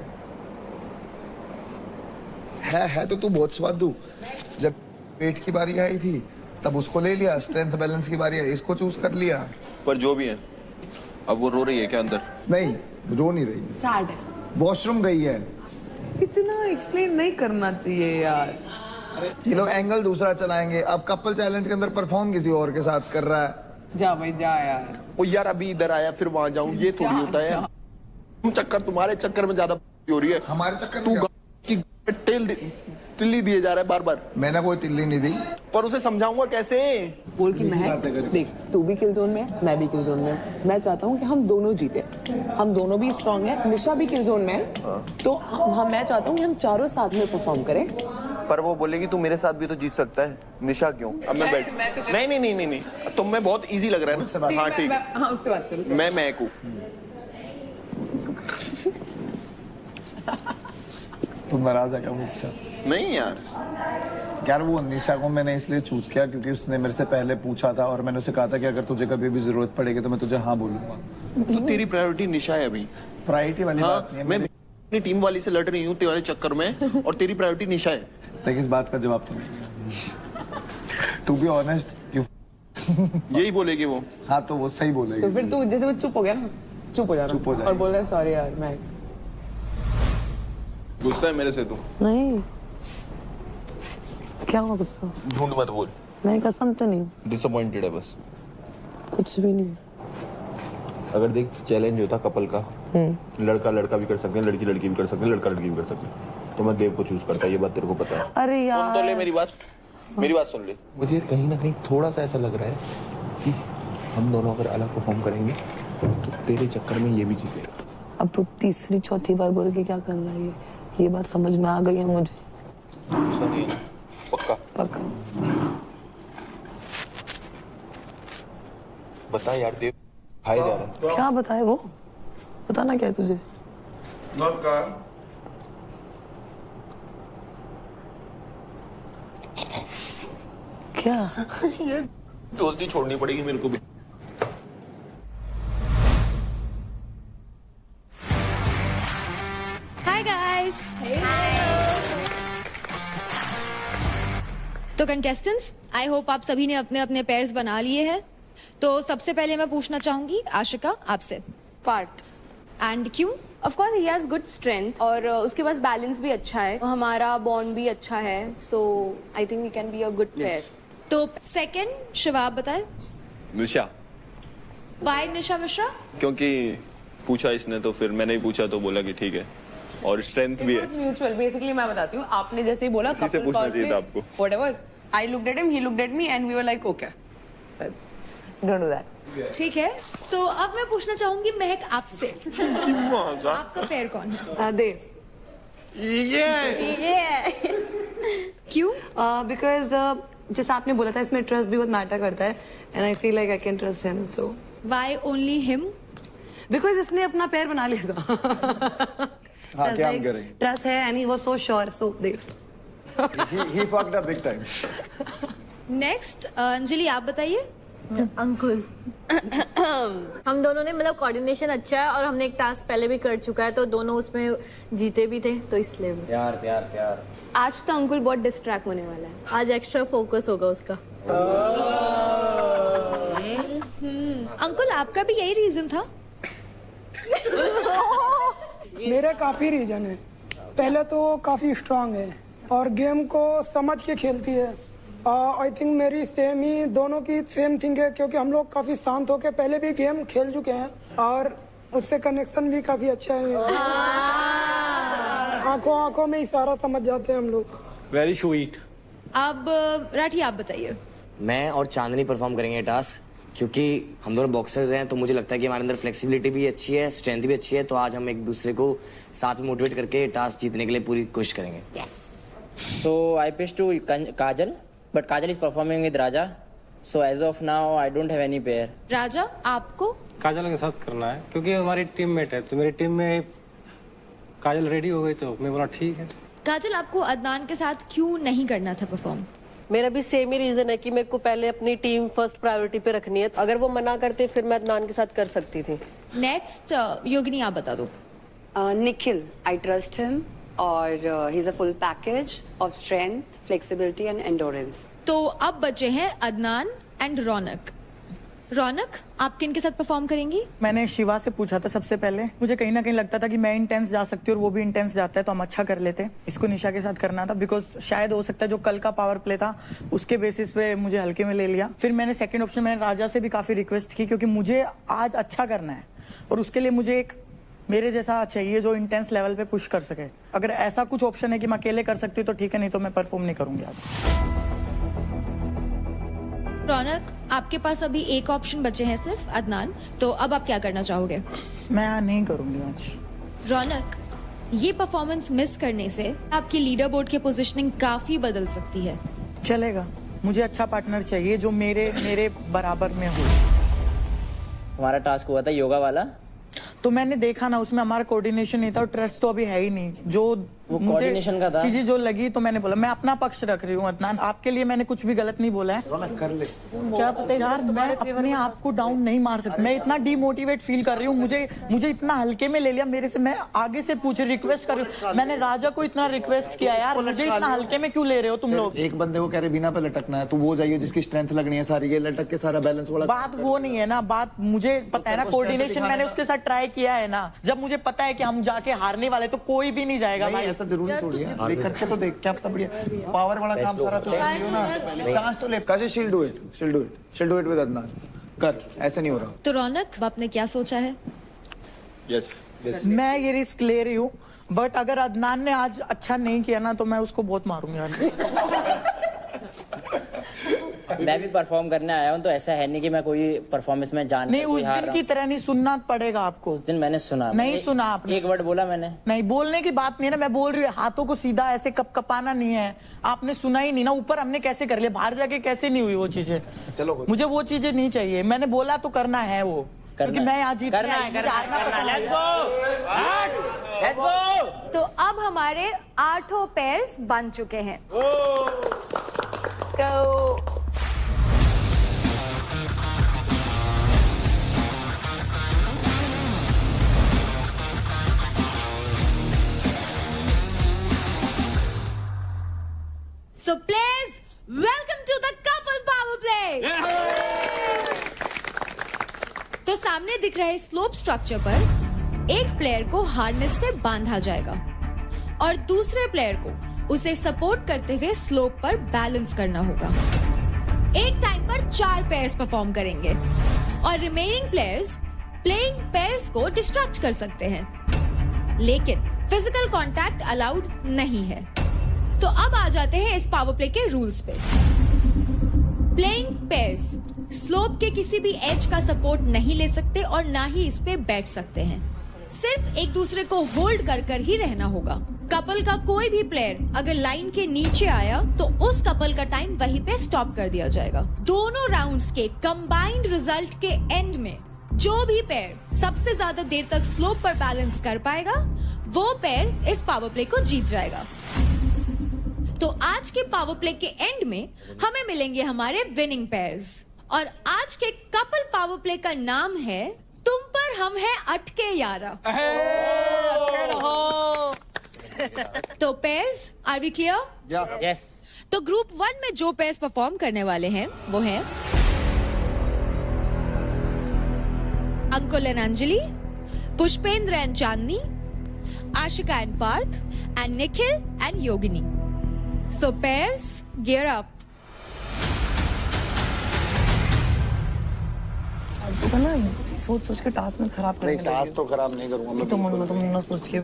है तो तू बहुत स्वादु। जब पेट की बारी आई थी तब उसको ले लिया, स्ट्रेंथ बैलेंस की बारी है इसको चूज कर लिया। पर जो भी है, अब वो रो रही है क्या अंदर? नहीं, रो नहीं रही है, सैड है, वॉशरूम गई है। इतना एक्सप्लेन नहीं करना चाहिए यार। ये लोग एंगल दूसरा चलाएंगे। अब कपल चैलेंज के अंदर परफॉर्म किसी और के साथ कर रहा है। जा भाई जा यार। ओ यार अभी इधर आया फिर वहां जाऊं, ये थोड़ी होता है। चक्कर तुम्हारे चक्कर में ज्यादा हो रही है। हमारे चक्कर में तिल्ली दिए जा रहा है बार बार। मैंने कोई तिल्ली नहीं दी, पर उसे समझाऊंगा कैसे? बोल कि मैं देख, तू भी किल जोन में है, मैं भी किल जोन में हूं। मैं चाहता हूँ कि हम दोनों जीते, हम दोनों भी स्ट्रांग है, निशा भी किल जोन में है, तो हम मैं चाहता हूँ कि हम चारों साथ में परफॉर्म करें। पर वो बोलेगी तू मेरे साथ भी तो जीत सकता है। निशा क्यों? अब मैं बैठ नहीं, तुम में बहुत इजी लग रहा है ना। हाँ ठीक, हाँ उससे बात करो। मैं हूँ। तुम नाराज है क्या मुझसे? नहीं यार वो निशा को मैंने इसलिए चूज किया क्योंकि उसने मेरे से पहले पूछा था और मैंने उसे कहा था कि अगर तुझे कभी भी जरूरत पड़ेगी तो मैं तुझे हाँ बोलूंगा। तो तेरी प्रायोरिटी निशा है अभी। प्रायोरिटी वाली बात नहीं है। मैं अपनी टीम वाली से लड़ रही हूँ तेरे चक्कर में, और तेरी प्रायोरिटी निशा है। लेकिन इस बात का जवाब तो नहीं। टू बी ऑनेस्ट, यही बोलेगी वो। हाँ तो वो सही बोलेगी। तो फिर तू जैसे वो चुप हो गया ना, चुप हो जाना और बोल रहा है सॉरी यार। मैं गुस्सा है मेरे से तू? नहीं, क्या हुआ गुस्सा? झूठ मत बोल। नहीं कसम से नहीं। डिसअपॉइंटेड है बस, कुछ भी नहीं। अगर देख चैलेंज होता कपल का, लड़का लड़का भी कर सकते हैं, लड़की लड़की भी कर सकते हैं, लड़का लड़की भी कर सकते हैं, तो मैं देव को चूज करता। ये बात तेरे को पता है? अरे यार सुन तो ले मेरी बात, मेरी बात सुन ले। मुझे कहीं ना कहीं थोड़ा सा ऐसा लग रहा है कि हम दोनों अगर अलग परफॉर्म करेंगे तो तेरे चक्कर में ये भी जीतेगा। अब तो तीसरी चौथी बार बोल के क्या कर रहा है? ये बात समझ में आ गई है मुझे। नहीं, पक्का पक्का बता यार देव, हाय जा रहा है। क्या बताए वो? बताना क्या है तुझे? क्या? ये दोस्ती छोड़नी पड़ेगी मेरे को भी। Hi guys. तो कंटेस्टेंट्स, आई होप आप सभी ने अपने अपने पेयर्स बना लिए हैं। तो सबसे पहले मैं पूछना चाहूंगी आशिका आपसे, पार्ट। एंड क्यों? Of course he has good strength और उसके पास बैलेंस भी अच्छा है, हमारा बॉन्ड भी अच्छा है, so I think we can be a good pair. तो सेकंड शिवा आप बताएं। निशा। वाई निशा मिश्रा? क्योंकि पूछा इसने तो फिर मैंने ही पूछा तो बोला कि ठीक है, और स्ट्रेंथ भी है। Mutual basically. मैं बताती हूँ, आपने जैसे ही बोला इसी से पूछना चाहिए था आपको। Whatever, I looked at him, he looked at me and we were like okay, don't do that. ठीक है, तो अब मैं पूछना चाहूंगी महक आपसे, आपका पेयर कौन है? देव। क्यों? बिकॉज जैसा आपने बोला था, इसमें ट्रस्ट भी बहुत मैटर करता है and I feel like I can trust him. So why only him? Because इसने अपना पैर बना लिया था। हाँ, क्या हम करें? ट्रस्ट है and he was so sure, so Dev. he fucked up big time. Next Anjali आप बताइए। अंकुल हम दोनों ने मतलब कोऑर्डिनेशन अच्छा है और हमने एक टास्क पहले भी कर चुका है, तो दोनों उसमें जीते भी थे, तो इसलिए प्यार प्यार प्यार। आज तो अंकुल बहुत डिस्ट्रैक्ट होने वाला है, आज एक्स्ट्रा फोकस होगा उसका। अंकुल आपका भी यही रीजन था? मेरे काफी रीजन है। पहले तो वो काफी स्ट्रांग है और गेम को समझ के खेलती है। आई थिंक मेरी सेम ही, दोनों की सेम थिंग है, क्योंकि हम लोग काफी शांत होके पहले भी गेम खेल चुके हैं और उससे कनेक्शन भी काफी अच्छा है। आंखों आंखों में इशारा समझ जाते हैं हम लोग। Very sweet. अब राठी आप बताइए। मैं और चांदनी परफॉर्म करेंगे टास्क, क्योंकि हम दोनों बॉक्सर्स हैं, तो मुझे लगता है कि हमारे अंदर फ्लेक्सिबिलिटी भी अच्छी है, स्ट्रेंथ भी अच्छी है, तो आज हम एक दूसरे को साथ में मोटिवेट करके टास्क जीतने के लिए पूरी कोशिश करेंगे। Yes. So I pitched to Kajal, but Kajal is performing with Raja. So as of now, I don't have any pair. राजा आपको? काजल के साथ करना है क्योंकि हमारी टीममेट है, तो मेरी टीम में काजल रेडी हो गई, तो मैं बोला ठीक है। काजल आपको अदनान के साथ क्यों नहीं करना था परफॉर्म? मेरा भी सेम ही रीजन है कि मेरे को पहले अपनी टीम फर्स्ट प्रायोरिटी पे रखनी है। अगर वो मना करते फिर मैं अदनान के साथ कर सकती थी। नेक्स्ट योगिनी आप बता दो। निखिल, आई ट्रस्ट हिम और he is a full package of strength, flexibility and endurance. तो अब बचे हैं अदनान एंड रौनक। रौनक आप किन के साथ परफॉर्म करेंगी? मैंने शिवा से पूछा था सबसे पहले, मुझे कहीं ना कहीं लगता था कि मैं इंटेंस जा सकती हूँ और वो भी इंटेंस जाता है, तो हम अच्छा कर लेते। इसको निशा के साथ करना था, बिकॉज शायद हो सकता है जो कल का पावर प्ले था उसके बेसिस पे मुझे हल्के में ले लिया। फिर मैंने सेकंड ऑप्शन, मैंने राजा से भी काफी रिक्वेस्ट की, क्योंकि मुझे आज अच्छा करना है और उसके लिए मुझे एक मेरे जैसा चाहिए जो इंटेंस लेवल पे पुश कर सके। अगर ऐसा कुछ ऑप्शन है कि मैं अकेले कर सकती हूँ तो ठीक है, नहीं तो मैं परफॉर्म नहीं करूंगी आज। रौनक आपके पास अभी एक ऑप्शन बचे हैं सिर्फ, अदनान, तो अब आप क्या करना चाहोगे? मैं नहीं करूंगी आज। रौनक, ये परफॉर्मेंस मिस करने से आपकी लीडर बोर्ड की पोजीशनिंग काफी बदल सकती है। चलेगा, मुझे अच्छा पार्टनर चाहिए जो मेरे बराबर में हो। हमारा टास्क हुआ था योगा वाला, तो मैंने देखा ना उसमें हमारा कोऑर्डिनेशन नहीं था और ट्रस्ट तो अभी है ही नहीं। जो वो कोऑर्डिनेशन का था, चीजें जो लगी तो मैंने बोला मैं अपना पक्ष रख रही हूँ अदनान, आपके लिए मैंने कुछ भी गलत नहीं बोला है। कर ले। क्या पता यार, मैं अपने आप को डाउन नहीं मार सकती। मैं इतना डिमोटिवेट फील कर रही हूँ, मुझे इतना हल्के में ले लिया मेरे से। मैं आगे से रिक्वेस्ट कर रही हूँ, मैंने राजा को इतना रिक्वेस्ट किया यार, मुझे इतना हल्के में क्यों ले रहे हो तुम लोग? एक बंदे को कह रहे बिना पे लटकना है, तो वो जाइए जिसकी स्ट्रेंथ लगनी है सारी, ये लटक के सारा बैलेंस वाला। बात वो नहीं है ना, बात मुझे पता है ना, कोऑर्डिनेशन मैंने उसके साथ ट्राई किया है ना। जब मुझे पता है कि हम जाके हारने वाले, तो कोई भी नहीं जाएगा भाई। ऐसा जरूरी थोड़ी है, देख करके तो देख, क्या पता बढ़िया पावर वाला काम सारा तो कर लियो ना। चांस तो ले, काजे शील डू इट विद अदनान कर, ऐसे नहीं हो रहा। तो रौनक आपने क्या सोचा है? यस, मैं ये रिस्क ले रही हूँ, बट अगर अदनान ने आज अच्छा नहीं किया ना तो मैं उसको बहुत मारूंगी यार। मैं भी परफॉर्म करने आया हूँ, तो ऐसा है नहीं कि मैं कोई परफॉर्मेंस में जान नहीं, उस दिन की तरह नहीं, सुनना पड़ेगा आपको। उस दिन मैंने सुना नहीं, सुना आपने? एक वर्ड बोला मैंने। नहीं, बोलने की बात नहीं है ना, मैं बोल रही हूँ हाथों को सीधा ऐसे कपाना नहीं है। आपने सुना ही नहीं ना, ऊपर हमने कैसे कर लिया, बाहर जाके कैसे नहीं हुई वो चीजें। चलो, मुझे वो चीजें नहीं चाहिए, मैंने बोला तो करना है वो, क्योंकि मैं आज जीत करना है। Let's go. तो अब हमारे 8 पेयर्स बन चुके हैं। तो So players, welcome to the couple power play. तो सामने दिख रहे स्लोप स्ट्रक्चर पर एक प्लेयर को हार्नेस से बांधा जाएगा और दूसरे प्लेयर को उसे सपोर्ट करते हुए स्लोप पर बैलेंस करना होगा। एक टाइम पर 4 पेयर्स परफॉर्म करेंगे और रिमेनिंग प्लेयर्स प्लेइंग पेयर्स को डिस्ट्रैक्ट कर सकते हैं, लेकिन फिजिकल कांटेक्ट अलाउड नहीं है। तो अब आ जाते हैं इस पावर प्ले के रूल्स पे। प्लेइंग पेयर्स स्लोप के किसी भी एज का सपोर्ट नहीं ले सकते और ना ही इस पे बैठ सकते हैं। सिर्फ एक दूसरे को होल्ड कर ही रहना होगा। कपल का कोई भी प्लेयर अगर लाइन के नीचे आया तो उस कपल का टाइम वहीं पे स्टॉप कर दिया जाएगा। दोनों राउंड्स के कंबाइंड रिजल्ट के एंड में जो भी पेयर सबसे ज्यादा देर तक स्लोप पर बैलेंस कर पाएगा वो पेयर इस पावर प्ले को जीत जाएगा। तो आज के पावर प्ले के एंड में हमें मिलेंगे हमारे विनिंग पेयर्स और आज के कपल पावर प्ले का नाम है तुम पर हम हैं अटके यारा। तो pairs, are we clear? Yes. तो ग्रुप 1 में जो पेयर्स परफॉर्म करने वाले हैं वो हैं Ankul and Anjali, Pushpendra and Chandni, Ashika and Parth, and Nikhil and Yogini. So pairs, gear up. तो ना सोच के टास्क में खराब कर नहीं, टास्क तो खराब नहीं करूंगा मैं। तुम सोच के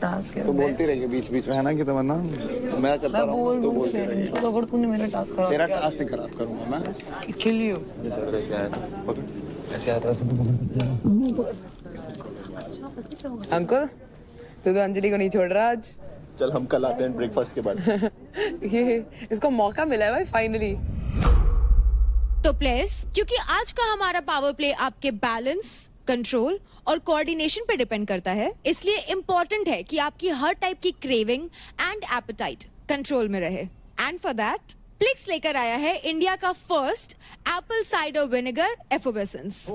टास्क तो बोलती रहिए बीच बीच में, है ना कि तमन्ना मैं करता रहूंगा तो बोलती रहिए। तो अगर तूने मेरा टास्क खराब तेरा टास्क नहीं खराब करूंगा मैं। खेलियो अंकल, तू तो अंजलि को नहीं छोड़ रहा आज। चल हम कल आते हैं ब्रेकफास्ट के बाद। ये इसको मौका मिला है भाई फाइनली। तो प्लेयर्स, क्योंकि आज का हमारा पावर प्ले आपके बैलेंस, कंट्रोल और कोऑर्डिनेशन पे डिपेंड करता है, इसलिए इंपॉर्टेंट है कि आपकी हर टाइप की क्रेविंग एंड एपेटाइट कंट्रोल में रहे। एंड फॉर दैट प्लिक्स लेकर आया है इंडिया का first apple cider vinegar effervescence.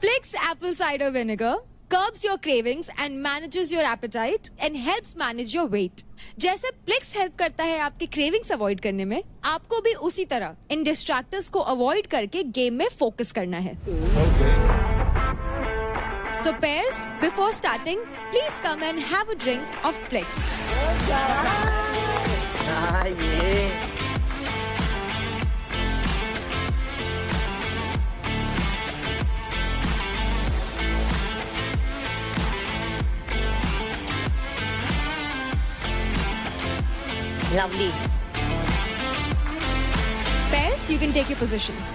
Plix apple cider vinegar curbs your cravings and manages your appetite and helps manage your weight. जैसे प्लिक्स हेल्प करता है आपके क्रेविंग्स अवॉइड करने में, आपको भी उसी तरह इन डिस्ट्रैक्टर्स को अवॉइड करके गेम में फोकस करना है। So pairs, before starting, please come and have a drink of Plix. Lovely. Pairs, you can take your positions.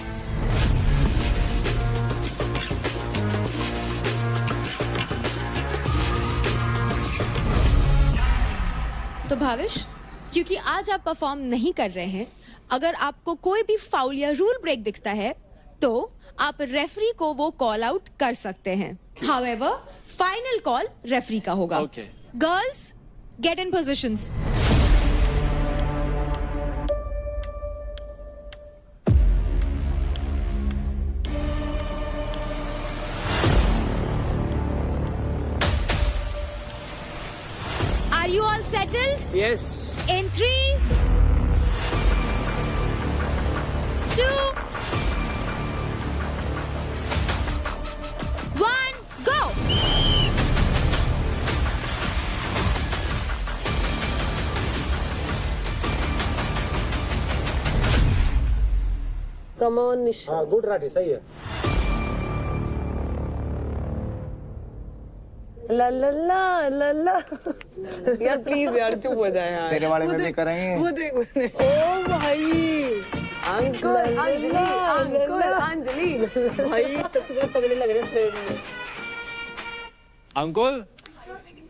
तो भाविश, क्योंकि आज आप परफॉर्म नहीं कर रहे हैं, अगर आपको कोई भी फाउल या रूल ब्रेक दिखता है तो आप रेफरी को वो कॉल आउट कर सकते हैं। However, फाइनल कॉल रेफरी का होगा। Girls, get in positions. Are you all settled? Yes. In 3, 2, 1, go! Come on, Nisha. हाँ, गुड राठी, सही है। ला ला ला ला ला। यार प्लीज यार चुप हो जाए यार। तेरे वाले में भी कराएंगे। वो देख ओ भाई, अंकल अंजलि, अंकल अंजलि भाई तगड़े लग रहे फ्रेंड। अंकुल,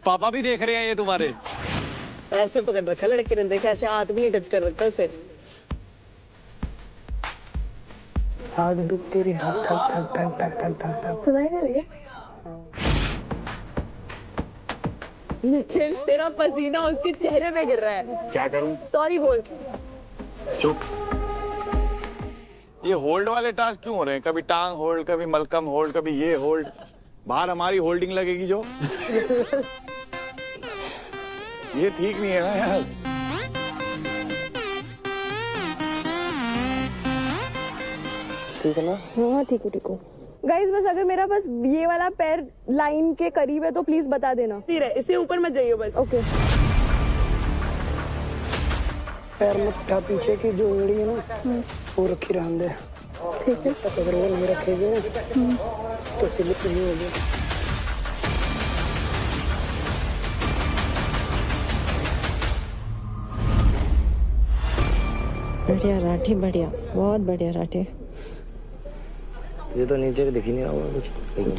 पापा भी देख रहे हैं ये तुम्हारे। ऐसे पकड़ रखा लड़के ने, देख ऐसे हाथ भी टच कर रखा उसे। हाथ दुख तेरी धक धक धक धक धक धक धक धक। सुनाई दे रही है? निखिल, तेरा पसीना उसके चेहरे पे गिर रहा है। क्या करूं? सॉरी बोल। चुप। ये होल्ड वाले टास्क क्यों हो रहे हैं? कभी टांग होल्ड, कभी मलकम होल्ड, कभी ये होल्ड। बाहर हमारी होल्डिंग लगेगी जो। ये ठीक नहीं है ना यार। ठीक है ना? हाँ ठीक हो गाइस, बस अगर मेरा बस ये वाला पैर लाइन के करीब है तो प्लीज बता देना। तीर है, इससे ऊपर मत जाइए बस। ओके। पैर मत उठा, पीछे की जो एड़ी है ना वो रखी रहने दे। ठीक है। अगर वो नहीं रखेगी ना तो स्लिप नहीं होगी। बढ़िया राठी, बढ़िया, बहुत बढ़िया राठी। ये तो नीचे दिख ही नहीं रहा होगा कुछ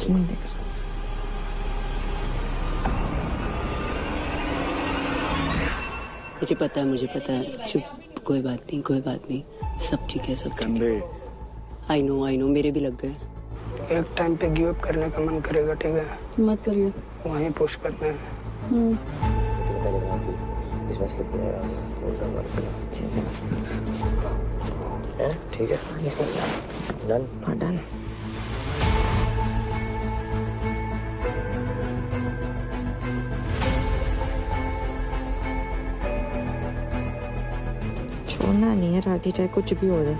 नहीं दिख रहा। मुझे पता है। चुप, कोई बात नहीं, सब ठीक है, सब ठीक है। आई नो, मेरे भी लग गए। एक टाइम पे गिव अप करने का मन करेगा, ठीक है? मत करिए। वहीं पुश करना है। इसमें स्लिप हो रहा है। ठीक है, ये सही है। डन। हाँ डन। छोड़ना नहीं है राठी, चाहे कुछ भी हो जाए।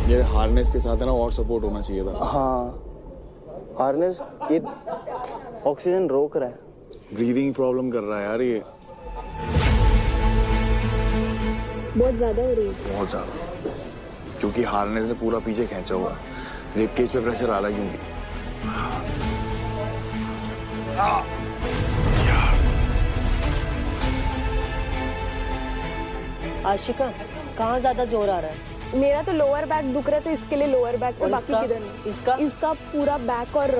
ये हार्नेस के साथ है ना और सपोर्ट होना चाहिए था। हाँ, हार्नेस ये ऑक्सीजन रोक रहा है। ब्रीदिंग प्रॉब्लम कर रहा है यार ये। बहुत ज्यादा हो रही है। बहुत ज्यादा, क्योंकि हार्नेस ने पूरा पीछे खींचा हुआ है। रिब केज पे प्रेशर आ रहा है क्योंकि। आशिका, कहाँ ज्यादा जोर आ रहा है? मेरा तो लोअर बैक दुख रहा है तो इसके लिए लोअर बैक, तो बाकी किधर नहीं। इसका पूरा बैक और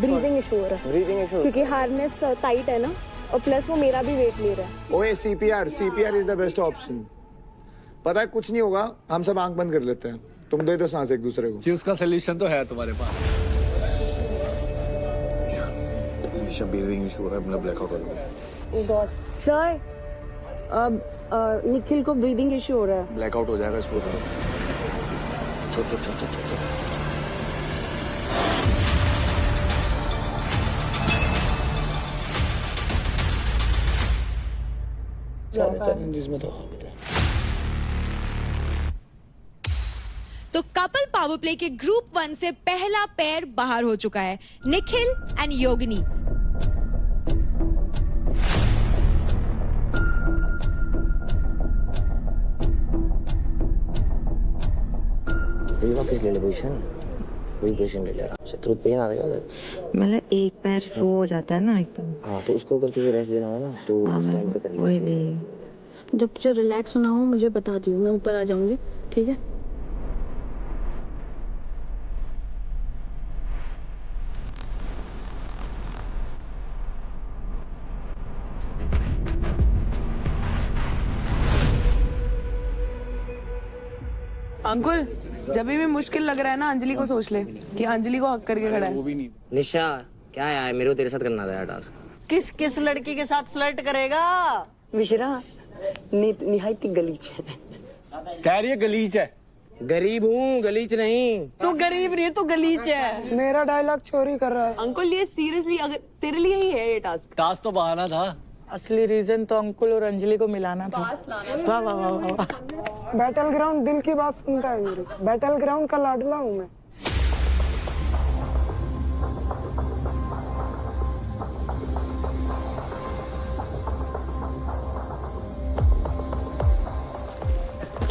ब्रीदिंग इशू हो रहा है। ब्रीदिंग इशू क्योंकि हार्नेस टाइट है ना, और प्लस वो मेरा भी वेट ले रहा है। ओए CPR is the best option. पता है कुछ नहीं होगा, हम सब आंख बंद कर लेते हैं, तुम दे दो सांस एक दूसरे को। जी, उसका सोल्यूशन तो है तुम्हारे पास। निशा ब्रीदिंग इशू है, अपना ब्लैकआउट हो गया। सर, अब निखिल को ब्रीदिंग इशू हो रहा है। ब्लैकआउट हो जाएगा इसको। चैलेंजेस में तो कपल पावर प्ले के ग्रुप 1 से पहला पेयर बाहर हो चुका है, निखिल एंड योगिनी। वापस ले ले पोजीशन, वही पोजीशन ले ले। शत्रु पेन आ रहा है उधर। मतलब एक पैर वो हो जाता है ना एकदम। हाँ, तो उसको करके फिर रेस्ट देना है ना, तो उस टाइम पे करना। वही नहीं। जब तुझे रिलैक्स होना हो मुझे बता दियो, मैं ऊपर आ जाऊंगी, ठीक है? अंकुल, जब भी मुश्किल लग रहा है ना, अंजलि को सोच ले कि अंजलि को हक करके खड़ा है। निशा, क्या यार, मेरे को तेरे साथ करना था यार टास्क। किस लड़की के साथ फ्लर्ट करेगा? मिश्रा निहायती गलीच है। कह रही है गलीच है। गरीब हूँ, गलीच नहीं। तू गरीब नहीं, तू गलीच है। मेरा डायलॉग चोरी कर रहा है। अंकुल, ये सीरियसली अगर तेरे लिए ही है ये टास्क तो बहाना था। असली रीजन तो अंकुल और अंजलि को मिलाना था। वाह वाह वाह वाह। बैटल ग्राउंड दिल की बात सुनता है मेरी। बैटल ग्राउंड का लाडला हूँ मैं।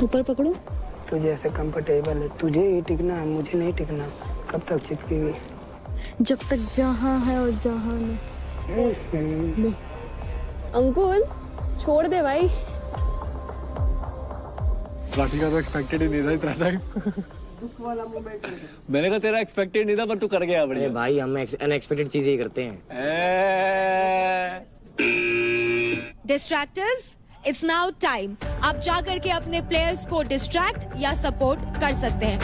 ऊपर पकड़ो। तुझे ऐसे कंफर्टेबल है, तुझे ही टिकना है, मुझे नहीं टिकना। कब तक चिपकेगी? जब तक जहाँ है और जहाँ नहीं। अंकुल, छोड़ दे भाई। राठी का तो एक्सपेक्टेड ही नहीं था इतना टाइम। मैंने कहा तेरा एक्सपेक्टेड नहीं था, पर तू कर गया। अरे भाई, हम अनएक्सपेक्टेड चीजें ही करते हैं। डिस्ट्रैक्टर्स, इट्स नाउ टाइम। आप जाकर के अपने प्लेयर्स को डिस्ट्रैक्ट या सपोर्ट कर सकते हैं।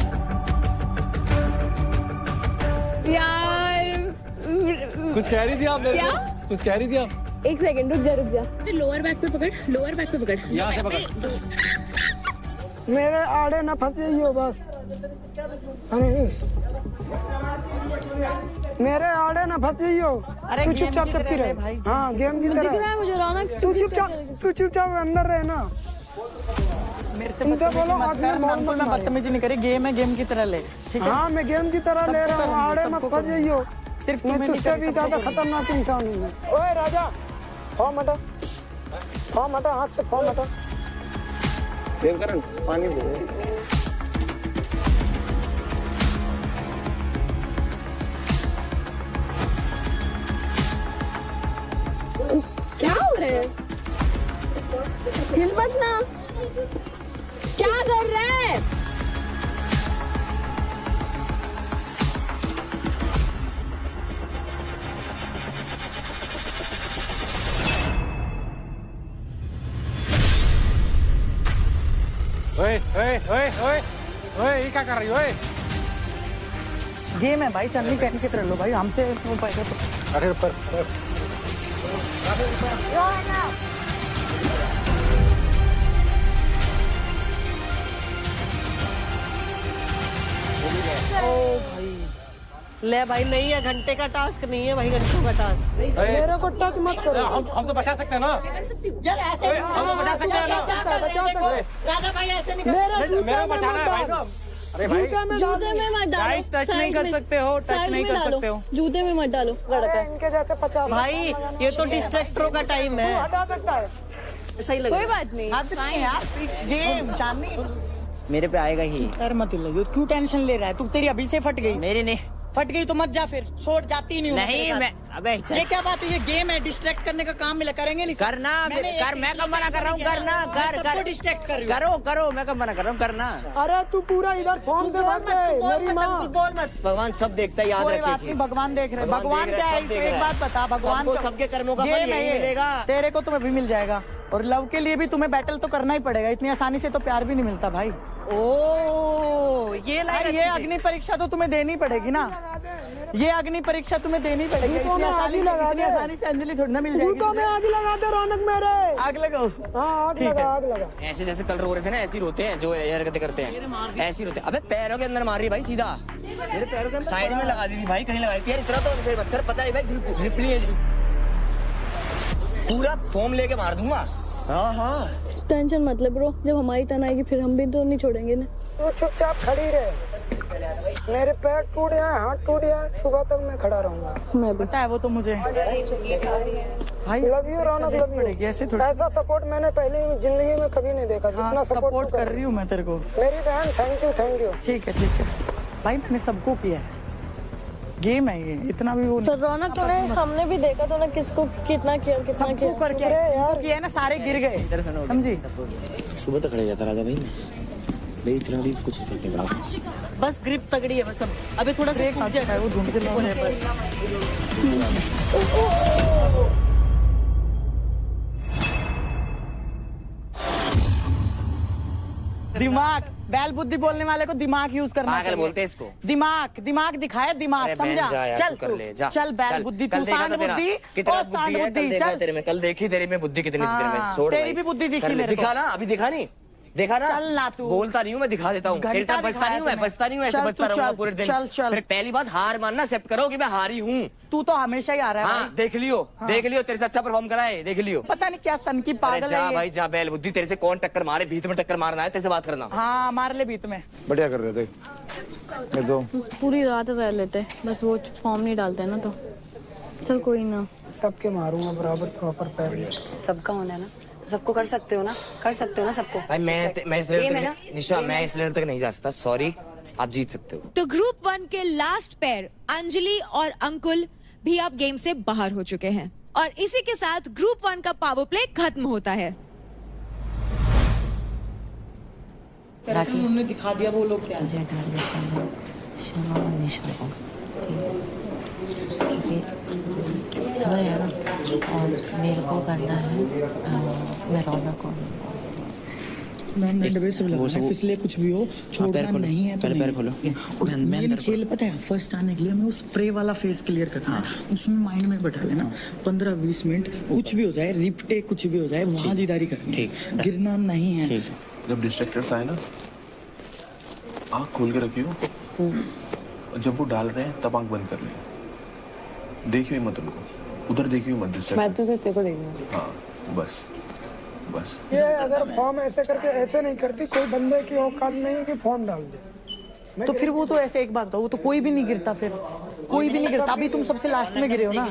यार, कुछ कह रही थी आप? क्या? कुछ कह रही थी आप? एक सेकंड, रुक जा। लोअर बैक पे पकड़। यहाँ से पकड़। मेरे आड़े न फंस जाइयो बस। मेरे आड़े न फंस जाइयो। तू चुपचाप चिपकी रहे भाई। हाँ, गेम जीत रहा है। मुझे रौनक, तू चुपचाप अंदर रहे ना। मेरे से बदतमीजी मत कर, अंकुल मैं बदतमीजी नहीं करी, गेम है, गेम की तरह ले, ठीक है? हाँ मैं गेम की तरह ले रहा हूँ, आड़े मत फंस जाइयो। सिर्फ मैं तुझसे भी ज्यादा खतरनाक इंसान हूँ। ओए राजा, फॉर्म हटा, फॉर्म हटा, हाथ से फॉर्म हटा। देवकरण पानी दे। क्या हो रहा है? हिल मत ना, क्या कर रहा है? ओए ओए ओए ओए ओए ये क्या कर रही हो? ओए गेम है भाई, चलनी कहने की तरह लो भाई, हमसे वो पाएगा तो। अरे ऊपर ओ भाई ले भाई, नहीं है घंटे का टास्क, नहीं है भाई घंटों का टास्क। मेरे को टच मत करो। हम तो बचा सकते हैं ना यार, ऐसे हम तो बचा सकते हैं ना। राजा भाई ऐसे नहीं कर मेरा बचाना है भाई। अरे भाई जूते में मत डालो, गाइस टच नहीं कर सकते हो, टच नहीं कर सकते हो। जूते में मत डालो, इनके जैसे 50 भाई, ये तो डिस्ट्रैक्टरों का टाइम है। हटा सकता है। सही लगा। कोई बात नहीं। हाथ नहीं यार, गेम चांदनी मेरे पे आएगा ही। कर मत लगे, क्यों टेंशन ले रहा है तू? तेरी अभी से फट गई। मेरी नहीं फट गई तो मत जा, फिर छोड़ जाती नहीं हूँ नहीं मैं। अबे ये क्या बात है? ये गेम है, डिस्ट्रैक्ट करने का काम मिला, करेंगे नहीं? करना कर, मैं कब मना कर रहा हूँ? करना कर, सबको डिस्ट्रैक्ट कर रही हूँ। करो करो, मैं कब मना कर रहा हूँ? करना। अरे तू पूरा इधर फोन पे मत दे, मेरी माँ। बोल मत। भगवान सब देखता है, याद कोई रखिए बात नहीं, चीज। भगवान देख रहे हैं। भगवान क्या है? एक बात बता, भगवान सबको सबके कर्मों का फल गेम है यही ये। मिलेगा। तेरे को तुम्हें भी मिल जाएगा, और लव के लिए भी तुम्हें बैटल तो करना ही पड़ेगा। इतनी आसानी से तो प्यार भी नहीं मिलता भाई। ओ ये लाइन, ये अग्नि परीक्षा तो तुम्हें देनी पड़ेगी ना, ये अग्नि परीक्षा तुम्हें देनी पड़ेगी। इतनी आसानी से अंजलि थोड़ी ना मिल जाएगी। जूतों में आग लगा दे रौनक मेरे। आग लगाओ। हाँ आग लगा, आग लगा। ऐसे जैसे कल रो रहे थे ना, ऐसे ही रोते हैं जो ये हरकतें करते हैं, ऐसे ही रोते हैं। अबे पैरों के अंदर मार रही है भाई, सीधा साइड में लगा दी थी भाई, कहीं लगाई थी यार। इतना तो उनसे मत कर, पता है भाई ग्रिप नहीं है, पूरा फॉर्म लेके मार दूंगा। हाँ हाँ टेंशन मत ले ब्रो, जब हमारी टर्न आएगी फिर हम भी तो नहीं छोड़ेंगे ना। तू चुपचाप खड़ी रहे। मेरे पैर टूट जाए, हाथ टूट जाए, सुबह तक मैं खड़ा रहूंगा। मैं पता है वो तो मुझे। भाई love you Raunak, love you. ऐसा सपोर्ट मैंने पहले जिंदगी में कभी नहीं देखा, जितना सपोर्ट कर रही हूँ मैं तेरे को। मेरी बहन, थैंक यू, थैंक यू। ठीक है ठीक है भाई, मैंने सबको किया है, गेम है ये, इतना भी वो तो रौनक तूने, हमने भी देखा तो ना किसको कितना किया, कितना किया करके यार किया है ना, सारे गिर गए, समझी? सुबह तक खड़े रहता राजा भाई मैं, मेरी इतना भी कुछ इफेक्ट नहीं पड़ा। बस ग्रिप तगड़ी है बस। अब अभी थोड़ा सा वो है बस। दिमाग, बैल बुद्धि बोलने वाले को दिमाग यूज करना चाहिए। बोलते हैं इसको। दिमाग दिखाया, दिमाग समझा। चल कर ले, जा। चल बैल बुद्धि, तू सांड बुद्धि, कितना बुद्धि है, कल देखा तेरे में, कल देखी तेरे में बुद्धि कितनी थी तेरे में। छोड़ तेरी भी बुद्धि दिखी मेरे को। दिखा ना, अभी दिखा नहीं, देखा ना? चल ना तू। बोलता नहीं हूँ मैं, दिखा देता हूँ। बचता नहीं हूँ मैं, बचता नहीं हूँ, ऐसे बचता रहूंगा पूरे दिन। फिर पहली बात हार मानना, एक्सेप्ट करो कि मैं हारी हूँ। तू तो हमेशा ही आ रहा है। हाँ देख लियो, देख लियो, तेरे से अच्छा परफॉर्म करा है, देख लियो। पता नहीं क्या सन की पागल है। जा भाई जा, बैल बुद्धि, तेरे से कौन टक्कर मारे, भीत में टक्कर मारना है, तेरे से बात करना। हाँ मार ले भीत में। बढ़िया कर रहे थे ये तो। पूरी रात रह लेते, बस वो फॉर्म नहीं डालते ना तो। चल कोई ना, सबके मारूंगा बराबर, प्रॉपर पैर। सबका होना है ना, सबको कर सकते हो ना, कर सकते हो ना सबको। भाई मैं इस लेवल तक, निशा मैं इस लेवल तक नहीं जा सकता, सॉरी, आप जीत सकते हो। तो ग्रुप 1 के लास्ट पेयर अंजलि और अंकुल भी आप गेम से बाहर हो चुके हैं, और इसी के साथ ग्रुप 1 का पावर प्ले खत्म होता है। उन्होंने दिखा दिया वो लोग क्या है। और मेरे को करना है, मैं रौनक को इसलिए कुछ भी हो छोड़ना नहीं है। तो पैर खोलो। मेन खेल पता है, फर्स्ट आने के लिए हमें उस स्प्रे वाला फेस क्लियर करना है, उसमें माइंड में बैठा लेना 15-20 मिनट, कुछ भी हो जाए, रिपटे कुछ भी हो जाए, वहाँ दीदारी करनी, गिरना नहीं है। जब डिस्ट्रैक्टर्स आए ना, आँख खोल के रखियो, जब वो डाल रहे हैं तब आँख बंद कर लियो, देखियो मत उनको, उधर देखियो मत, डिस्ट्रैक्ट। मैं तो सिर्फ तेरे को देखूंगा। हाँ बस, बस। ये अगर फॉर्म ऐसे करके ऐसे नहीं करती, कोई बंदे की औकात नहीं है कि फॉर्म डाल दे। तो फिर वो तो ऐसे एक बात बताओ, वो तो कोई भी नहीं गिरता, फिर कोई भी नहीं गिरता। अभी तुम सबसे लास्ट में गिरे हो ना,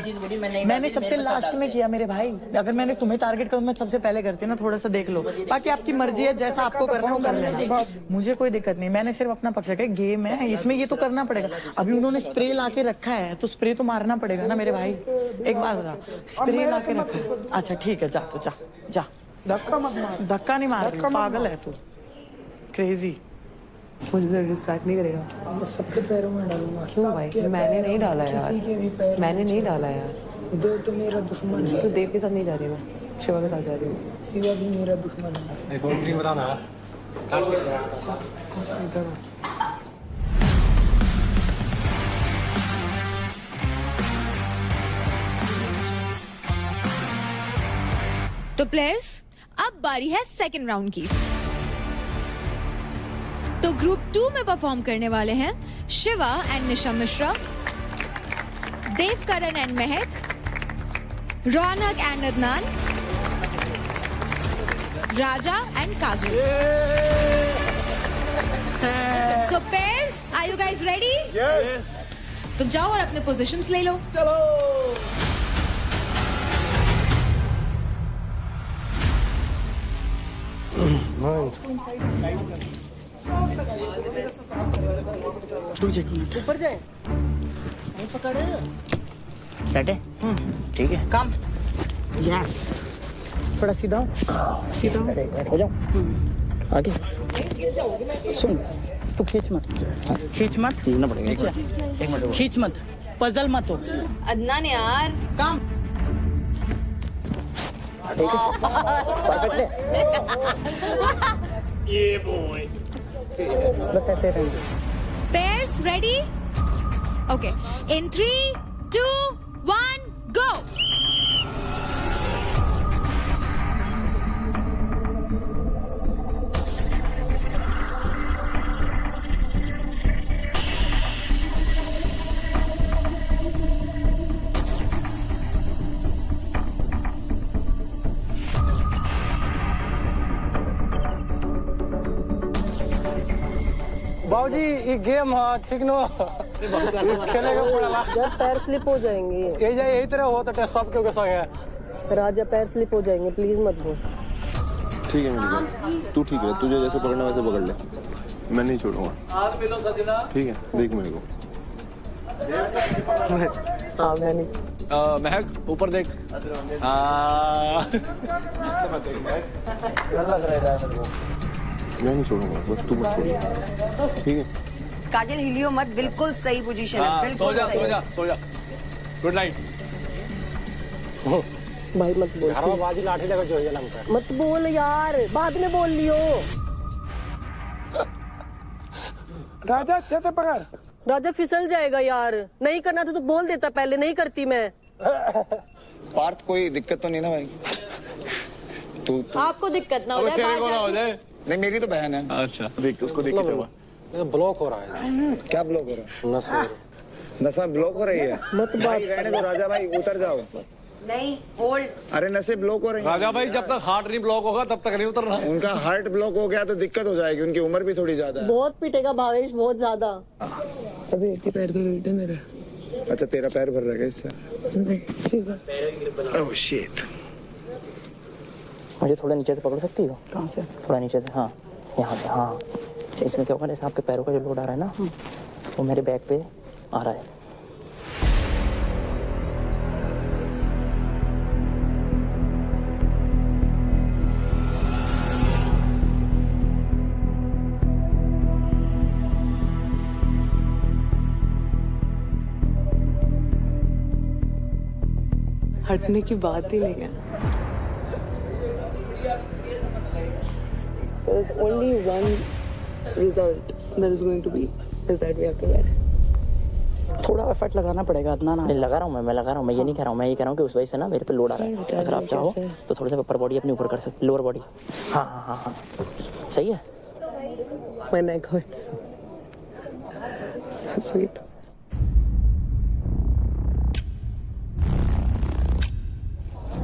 मैंने सबसे लास्ट में किया मेरे भाई। अगर मैंने तुम्हें टारगेट करूँ मैं सबसे पहले करती ना, थोड़ा सा देख लो। बाकी आपकी मर्जी है, जैसा आपको करना है वो कर लेना, मुझे कोई दिक्कत नहीं। मैंने सिर्फ अपना पक्ष रखा है, गेम है इसमें, ये तो करना पड़ेगा। अभी उन्होंने स्प्रे ला के रखा है तो स्प्रे तो मारना पड़ेगा ना मेरे भाई। एक बात बता, स्प्रे ला के रखा है, अच्छा ठीक है, जा तो जा जा। धक्का मत मार। धक्का नहीं मार, पागल है तू, क्रेजी। मुझे डिस्ट्रैक्ट नहीं करेगा। मैं सबके पैरों में डालूंगा। क्यों भाई? मैंने नहीं डाला यार, मैंने नहीं डाला यार। देव तो मेरा दुश्मन है। तो देव के साथ नहीं जा रही मैं, शिवा के साथ जा रही हूँ। शिवा भी मेरा दुश्मन है। एक और टीम बताना। तो प्लेयर्स, अब बारी है सेकंड राउंड की। तो ग्रुप 2 में परफॉर्म करने वाले हैं Shiva and Nisha Mishra, Devkaran and Mahak, Raunak and Adnan, Raja and Kajal. So pairs, are you guys ready? Yes. तो जाओ और अपने पोजीशंस ले लो। चलो। ऊपर जाए, पकड़े सेट है, ठीक है। काम, यस। थोड़ा सीधा सीधा हो जाओ आगे। सुन, तू खींच मत, खींच मत, सीखना पड़ेगा। एक मिनट, खींच मत, पजल मत हो। अदनान यार, काम। ये बॉय। बस ऐसे रहेंगे। Pairs ready? Okay. In 3, 2, 1, go! बाबूजी ये गेम ठीक नो खेलेगा पड़ेगा। जब पैर स्लिप हो जाएंगे, यही तरह होता है सब के संग है। राजा पैर स्लिप हो जाएंगे, प्लीज मत बोल। ठीक है मेरी, तू ठीक है, तुझे जैसे पकड़ना वैसे पकड़ ले, मैं नहीं छोड़ूंगा। ठीक है, देख मेरे को। हाँ मैं नहीं। महक ऊपर देख। मैं नहीं छोड़ूंगा, बस तू मत छोड़। ठीक है। काजल हिलियो मत, बिल्कुल सही पोजीशन है, बिल्कुल सो जा सो जा सो जा। Good night. भाई मत बोल, घर में बाजी लाठी लेकर जो है लमका। मत बोल यार, बाद में बोल लियो। राजा अच्छे से पकड़। राजा फिसल जाएगा यार, नहीं करना था तो बोल देता पहले, नहीं करती मैं। पार्थ कोई दिक्कत तो नहीं ना भाई? तू आपको दिक्कत ना हो जाए, तेरे को ना हो जाए। नहीं, मेरी तो बहन है। अच्छा देख, उसको देख के चला। ब्लॉक हो रहा है। क्या ब्लॉक हो रहा है? नसा ब्लॉक हो रही है। मत भाई रहने दो राजा भाई, उतर जाओ। नहीं, होल्ड। अरे नसें ब्लॉक हो रही हैं। राजा भाई, जब तक हार्ट नहीं ब्लॉक होगा तब तक नहीं उतरना। उनका हार्ट ब्लॉक हो गया तो दिक्कत हो जाएगी, उनकी उम्र भी थोड़ी ज्यादा है। बहुत पिटेगा भावेश, बहुत ज्यादा। अभी एक ही पैर पे वेट है मेरा। अच्छा तेरा पैर भर रहेगा इससे? नहीं, ठीक है। Oh shit. मुझे थोड़ा नीचे से पकड़ सकती हो? कहाँ से? थोड़ा नीचे से, हाँ यहाँ से। हाँ, इसमें क्या होगा, जैसे आपके पैरों का जो लोड आ रहा है ना, वो मेरे बैक पे आ रहा है। हटने की बात ही नहीं है। There is only one result that is going to be is that we have to wear it. थोड़ा एफर्ट लगाना पड़ेगा अदनान। नहीं लगा रहा हूँ मैं लगा रहा हूँ, मैं ये नहीं कह रहा हूँ, मैं ये कह रहा हूँ कि उस वजह से ना मेरे पे लोड आ रहा है। अगर आप चाहो तो थोड़ा सा अपर बॉडी अपनी ऊपर कर सकते, लोअर बॉडी। हाँ हाँ हाँ हाँ, सही है। My neck hurts. So sweet.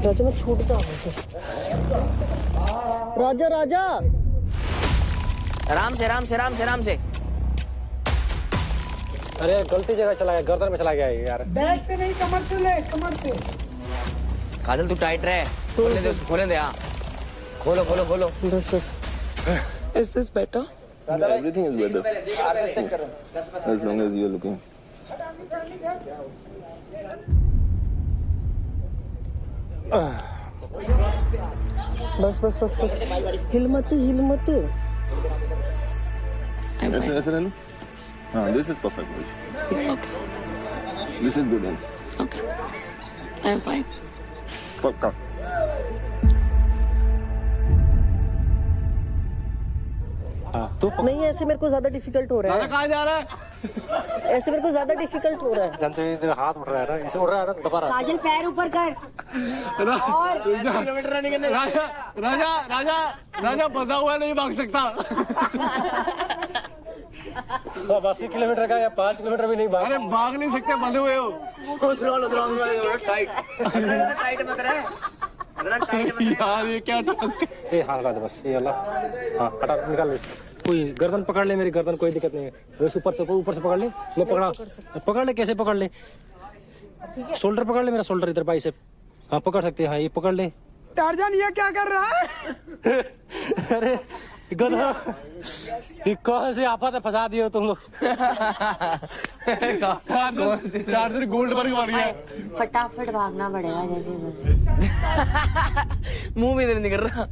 राजा मैं छूटता हूँ मुझे। राजा राजा आराम से आराम से आराम से आराम से। अरे गलती जगह चला गया, गर्दन में चला गया ये यार। बैक से नहीं, कमर से ले, कमर से। काजल तू टाइट रहे, खोलने दे उसको, खोलने दे। हाँ खोलो खोलो खोलो। बस बस। Is this better? Everything is better as long as you are looking. बस बस बस बस, हिल मत हिल मत। ऐसे ऐसे रह लो। हाँ, this is perfect. Okay. This is good one. Okay. I am fine. पक्का। तो नहीं, ऐसे मेरे को ज्यादा डिफिकल्ट हो रहा है। कहाँ जा रहा है? ऐसे मेरे को ज्यादा डिफिकल्ट हो रहा है। जानते हो इधर हाथ उठ रहा है ना, इसे उठ रहा है ना दबा रहा है। काजल पैर ऊपर कर। और किलोमीटर रनिंग करने। राजा राजा राजा राजा बंधा हुआ नहीं भाग सकता। 80 किलोमीटर का या 5 किलोमीटर भी नहीं भाग। अरे भाग नहीं सकते, बंधे हुए हो। टाइट मत रहे यार, ये क्या टास्क है? हाँ लगा दे बस, ये अल्लाह। हाँ हटा, निकाल ले। कोई गर्दन पकड़ ले, मेरी गर्दन कोई दिक्कत नहीं है। बस ऊपर से पकड़ ले। ले पकड़ ले। कैसे पकड़ ले? शोल्डर पकड़ ले, मेरा शोल्डर इधर बाइसेप। हाँ पकड़ सकते हैं। हाँ ये पकड़ ले। टारजान ये क्या कर रहा है? अरे गधा, ये कौन सी आफत है, फंसा दिए हो तुम लोग। चार्जर गोल्ड पर मार गया। फटाफट भागना पड़ेगा जैसे। मुंह में इधर नहीं कर रहा।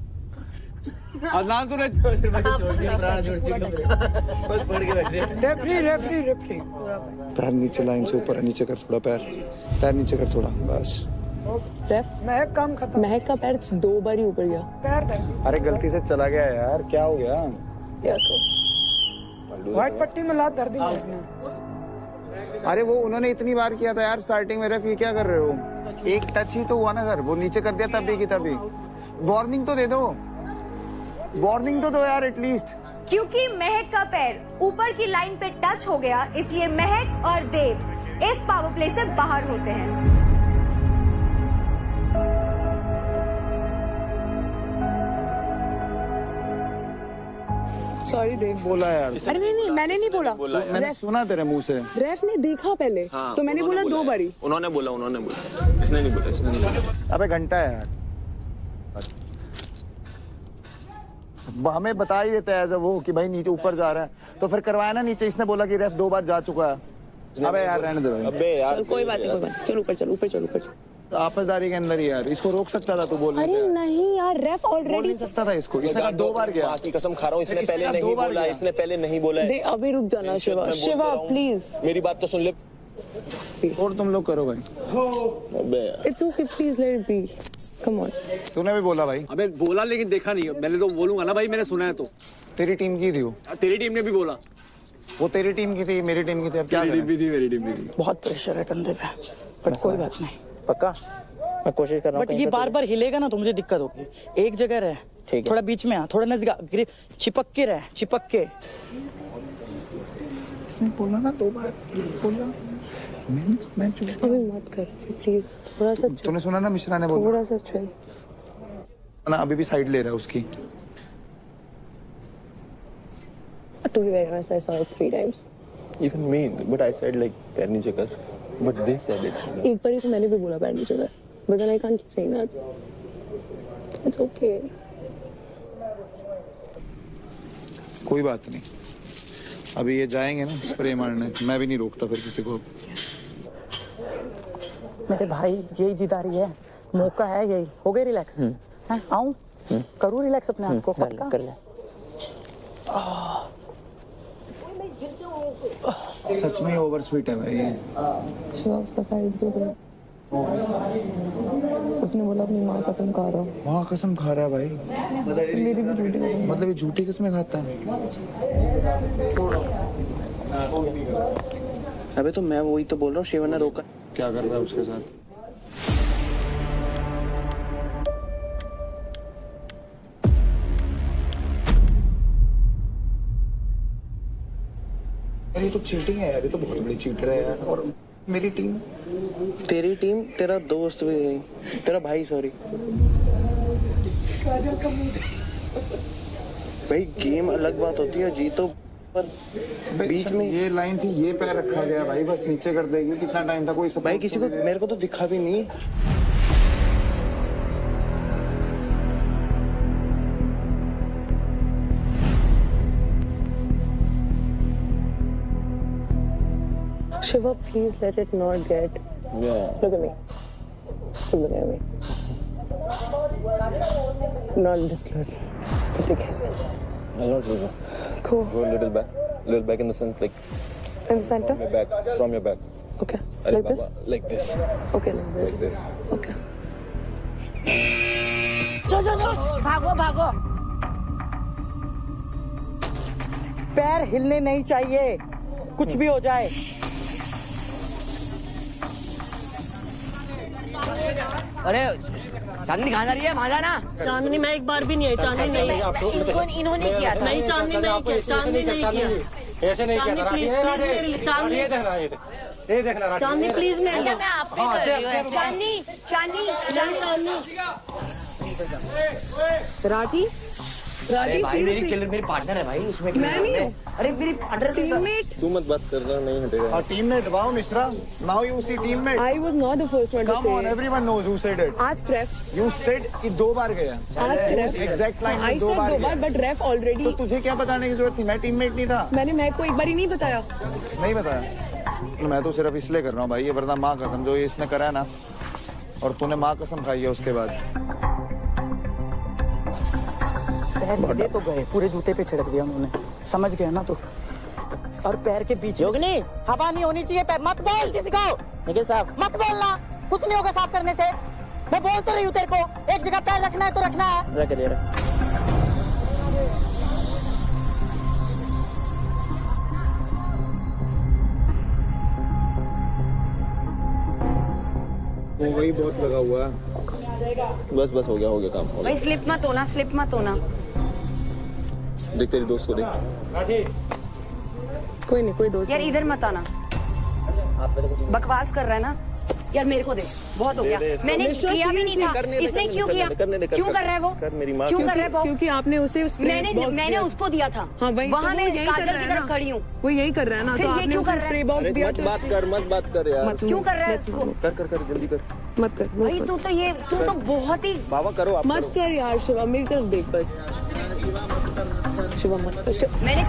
अदनान तूने रेफरी पैर नीचे, लाइन से ऊपर नीचे कर थोड़ा, पैर नीचे कर थोड़ा, बस। महक काम खत्म। महक का पैर 2 बार ही ऊपर गया। पैर अरे गलती से चला गया यार, क्या हो गया? व्हाइट पट्टी में लात धर दी उसने। अरे वो उन्होंने इतनी बार किया था यार स्टार्टिंग में। रेफ ये क्या कर रहे हो? एक टच ही तो हुआ ना सर, वो नीचे कर दिया तभी की तभी। वार्निंग तो दे दो, वार्निंग तो दो यार एटलीस्ट। क्योंकि महक का पैर ऊपर की लाइन पे टच हो गया, इसलिए महक और देव इस पावर प्ले से बाहर होते हैं। सॉरी देव। बोला यार। अरे नहीं मैंने नहीं बोला। मैंने सुना तेरे मुंह से। रेफ ने देखा पहले। हाँ, तो मैंने बोला 2 बारी। उन्होंने बोला इसने नहीं बोला। अबे घंटा है यार, हमें बता ही देता है वो कि भाई नीचे ऊपर जा रहा है, तो फिर करवाया ना नीचे। इसने बोला कि रेफ 2 बार जा चुका है। अबे यार रहने दे भाई। अबे यार कोई बात नहीं। चल ऊपर। आपसदारी के अंदर ही यार, इसको रोक सकता था तू बोलने से। अरे नहीं यार, रेफ ऑलरेडी सकता था इसको। इसने कहा 2 बार गया। की कसम खा रहा हूँ, इसने पहले नहीं बोला। दे अभी रुक जाना। शिवा प्लीज मेरी बात तो सुन ले। और तुम लोग करो भाई। अबे it's okay, please let it be. Come on. तूने भी बोला भाई। अबे बोला लेकिन देखा नहीं। मैंने तो बोलूंगा ना भाई, मैंने सुना है तो। तेरी टीम की थी वो। तेरी टीम ने भी बोला। वो तेरी टीम की थी, मेरी टीम की थी। अब क्या करें? मेरी टीम भी थी। बहुत प्रेशर है कंधे पे, बट कोई बात नहीं। पक्का मैं कोशिश कर रहा हूँ। बट ये बार बार हिलेगा ना तो मुझे दिक्कत होगी। एक जगह रहे, ठीक है। थोड़ा बीच में आ, थोड़ा नजदीक, चिपक के रहे, चिपक के। इसने बोला ना 2 बार बोला। मैं चुप। अभी मत कर प्लीज, थोड़ा सा। तूने सुना ना मिश्रा ने बोला। थोड़ा सा चल ना, अभी भी साइड ले रहा है उसकी। To be very honest, I saw it 3 times. Even me, but I said like पैर नीचे कर, but they said it. एक बार ही तो मैंने भी बोला पैर नीचे कर, but then I can't keep saying that. It's okay. कोई बात नहीं, अभी ये जाएंगे ना स्प्रे मारने, मैं भी नहीं रोकता फिर किसी को। मेरे भाई यही जिदारी है, मौका है यही। हो गए रिलैक्स? आऊं करूं रिलैक्स अपने आप को? पक्का कर ले। सच में ओवर स्वीट है भाई। शिवा उसका साइड दे दो। उसने बोला अपनी माँ कसम खा रहा हूँ। माँ कसम खा रहा है भाई। मेरी भी झूठी कसम। मतलब ये झूठी किस्में खाता है? अबे तो मैं वही तो बोल रहा हूँ, शिवा ने रोका। क्या कर रहा है उसके साथ? ये तो चीटिंग है यार, ये तो बहुत बड़ी चीटर है यार। और मेरी टीम तेरी टीम, तेरा दोस्त भी है, तेरा भाई, सॉरी भाई। गेम अलग बात होती है, जीतो पर बीच में ये लाइन थी, ये पैर रखा गया भाई, बस नीचे कर देगी। कितना टाइम था कोई भाई, किसी को मेरे को तो दिखा भी नहीं। Shiva, please let it not get. Yeah. Look at me. Look at me. Not this close. But okay. I'll not leave you. Cool. Go a little back in the sense like. In the center? From your back. Okay. Arre Like this? Baba, like this. Okay, like this. Like this. Okay. चलो भागो भागो। पैर हिलने नहीं चाहिए, कुछ भी हो जाए। अरे चांदनी कहाँ जा रही है? वहाँ जाना। चांदनी मैं एक बार भी नहीं आई। चांदनी नहीं, इन्होंने किया था। नहीं, चांदनी नहीं किया। चांदनी नहीं किया। ऐसे नहीं किया था। चांदनी ये देखना चांदनी प्लीज मैं आपको कर रही हूँ। चांदनी राठी अरे भाई, मेरी पार्टनर है भाई, उसमें मैं नहीं हूँ। अरे मेरी पार्टनर के साथ तू मत बात कर रहा, नहीं हटेगा। और teammate wow Mishra, now you see teammate. I was not the first one to Come say on, it. everyone knows who said it. Ask ref. You said कि 2 बार गया। Ask ref. Exact line I में 2 said बार 2 गया। बार, but ref already. तो तुझे क्या बताने की जरूरत थी? मैं टीममेट नहीं था। मैंने महक को एक बार ही नहीं बताया। नहीं बताया। मैं तो सिर्फ इसलिए कर रहा हूँ भाई, ये वरना माँ कसम जो ये इसने करा है ना, और तूने माँ कसम खाई है उसके बाद। पैर तो गए, पूरे जूते पे छिड़क दिया उन्होंने, समझ गया ना तू। और पैर के बीच योगिनी, हवा नहीं होनी चाहिए। पैर मत बोल किसी को, निखिल साहब मत बोलना, कुछ नहीं होगा साफ करने से। मैं बोल तो रही हूँ तेरे को, एक जगह पैर रखना है तो रखना है। रख दे रहा। वही बहुत लगा हुआ है। बस हो गया काम। भाई स्लिप मत होना, स्लिप मत होना। देख तेरी दोस्त को देख। कोई नहीं, कोई दोस्त यार इधर मत आना, बकवास कर रहा है ना यार। मेरे को दे, बहुत हो गया। मैंने किया भी नहीं था, इसने क्यों किया? क्यों कर रहा है वो? क्यों कर रहा है वो? क्योंकि आपने उसे मैंने उसको दिया था। हाँ, वही वहाँ मैं यही काजल की तरफ खड़ी हूँ। वो यही कर रहा है ना, फिर तो ये आपने क्यों उसे कर रहा है? स्प्रे बॉक्स दिया तो मत बात कर यार। क्यों कर रहा है इसको? कर जल्दी कर। मत कर भाई तू तो बहुत ही बाबा करो आप। मत कर यार शिवा, मेरी तरफ देख बस। शिवा मत कर। मैंने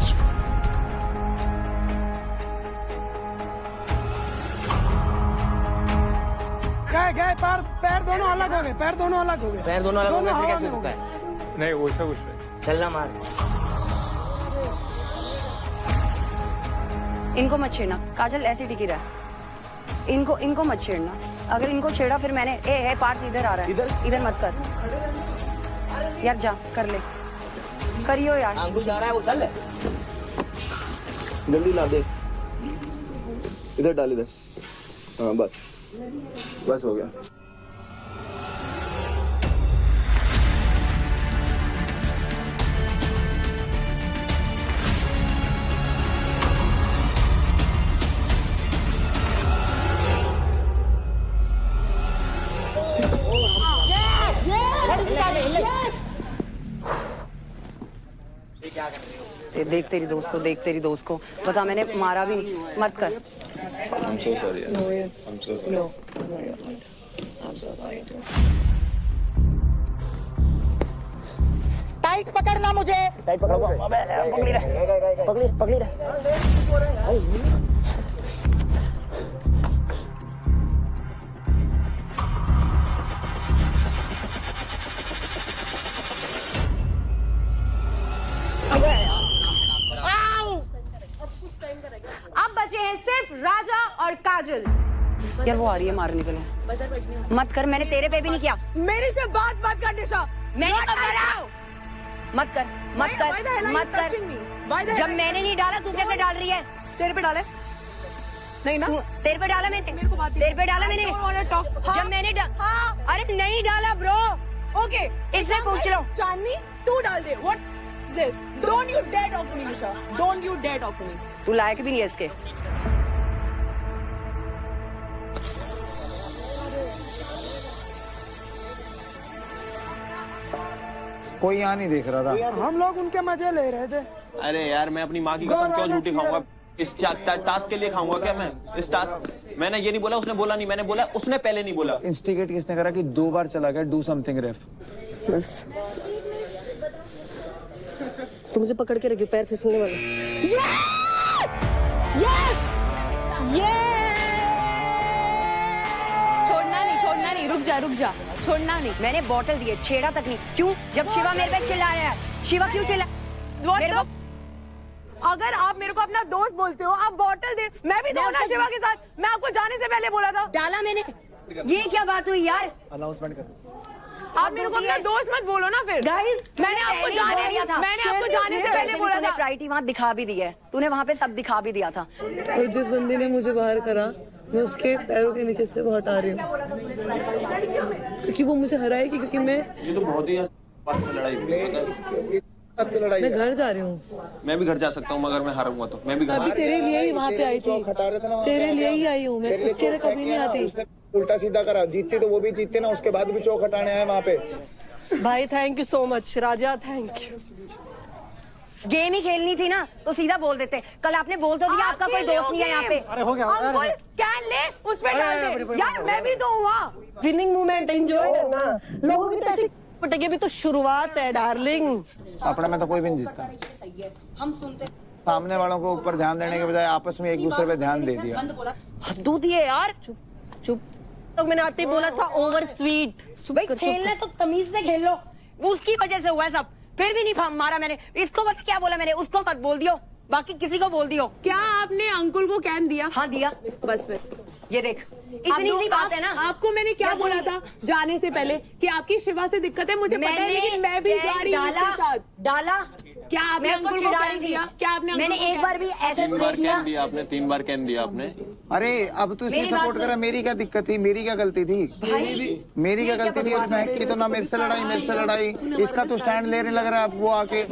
गए पैर दोनों अलग हो गए। पैर दोनों अलग हो गए। पैर दोनों अलग हो गए, फिर कैसे हो सकता है? नहीं, वो सब कुछ नहीं। चलना मार। इनको मत छेड़ना, काजल ऐसे टिकी रहा। इनको मत छेड़ना। अगर इनको छेड़ा फिर मैंने ए पार्थ इधर आ रहा है, इधर मत कर यार। जा कर ले, करियो यार। अंकुल जा रहा है, वो चल। जल्दी ला दे, इधर डाल इधर। हाँ बस हो गया। देख तेरी दोस्त को बता, मैंने मारा भी नहीं। मत कर। I'm so sorry. I'm so sorry. No, I'm so sorry. Tight पकड़ना मुझे। टाइट पकड़ो। पकड़ी रहे। अब बचे हैं सिर्फ राजा और काजल। यार वो आ रही है मारने के लिए। मत कर, मैंने तेरे पे भी नहीं किया। मेरे से बात कर निशा। मैं नहीं कर रहा हूँ। मत कर। जब मैंने नहीं डाला तू कैसे डाल रही है? तेरे पे डाले नहीं ना? तेरे पे डाला मैंने। तेरे पे डाला मैंने। जब मैंने अरे नहीं डाला ब्रो। ओके, इससे पूछ लो। चांदनी तू डाल दे। What this? Don't you dare talk to me Nisha. Don't you dare talk to me. तू लायक भी नहीं है इसके। कोई यहाँ नहीं देख रहा था। हम लोग उनके मजे ले रहे थे। अरे यार मैं अपनी माँ की कसम क्यों झूठी खाऊंगा? इस टास्क के लिए खाऊंगा क्या मैं? इस टास्क मैंने ये नहीं बोला, उसने बोला नहीं, मैंने बोला उसने पहले नहीं बोला। इंस्टिगेट किसने करा कि 2 बार चला गया? डू समथिंग रेफ। बस तो मुझे पकड़ के रखियो, पैर फिसलने वाला। यस छोड़ना नहीं, रुक जा, छोड़ना नहीं। मैंने बॉटल दी है, छेड़ा तक नहीं। क्यों? जब शिवा मेरे पे चिल्ला रहा है। शिवा क्यों चिल्ला? अगर आप मेरे को अपना दोस्त बोलते हो, आप बॉटल दे। मैं भी दो ना शिवा के साथ। मैं आपको जाने से पहले बोला था। डाला मैंने। ये क्या बात हुई यार? अनाउंसमेंट कर। आप मेरे को अपना दोस्त मत बोलो ना फिर। गाइस मैंने आपको जाने से पहले बोला था। प्रायोरिटी वहाँ दिखा भी दी है तूने, वहाँ पे सब दिखा भी दिया था। और जिस बंदे ने मुझे बाहर करा, मैं उसके पैरों के नीचे से वो हटा रही हूँ, क्योंकि वो मुझे हराएगी। क्योंकि मैं ये तो बहुत ही लड़ाई मैं घर जा रही हूँ। मैं भी घर जा सकता हूँ मगर मैं हारूंगा तो मैं भी घर। अभी तेरे लिए ही वहाँ पे आई थी, तेरे लिए ही आई हूँ मैं, उसके लिए कभी नहीं आती। उल्टा सीधा करा, जीतती तो वो भी जीतते ना, उसके बाद भी चौक हटाने आए वहाँ पे। भाई thank you so much Raja, thank you. Game ही खेलनी थी ना तो सीधा बोल देते। कल आपने बोल तो दिया आपका कोई दोस्त नहीं है यहाँ पे। अरे हो गया अंकुल कैन ले उस पे डाल दे यार, मैं भी तो हुआ। विनिंग मोमेंट एंजॉय करना। लोगों की तो ऐसी पटके भी तो शुरुआत है डार्लिंग। अपने में तो कोई भी नहीं जीतता। हम सुनते सामने वालों को ऊपर ध्यान देने के बजाय आपस में एक दूसरे पे ध्यान दे दिया। हद्दू दिए यार। चुप। तो मैंने आते ही बोला था ओवर स्वीट। भाई खेलना तो तमीज से खेल लो। उसकी वजह से हुआ है सब, फिर भी नहीं मारा मैंने। इसको पता क्या बोला मैंने? उसको मत बोल दियो, बाकी किसी को बोल दियो। क्या आपने अंकुल को कैन दिया? हाँ दिया। बस फिर ये देख, इतनी सी बात है ना। आपको मैंने क्या बोला था जाने से पहले कि आपकी शिवा से दिक्कत है, मुझे पता है, लेकिन मैं भी जा रही हूँ उसके साथ। डाला क्या आपने अंकुल को कैन दिया? क्या आपने मैंने एक बार भी ऐसे नहीं किया। आपने 3 बार कैन दिया आपने। अरे अब तू इसे सपोर्ट करा, मेरी क्या दिक्कत थी? मेरी क्या गलती थी? मेरी क्या गलती थी? महक की तो ना मेरे से लड़ाई, इसका तो स्टैंड लेने लग रहा है। अब वो आ गई है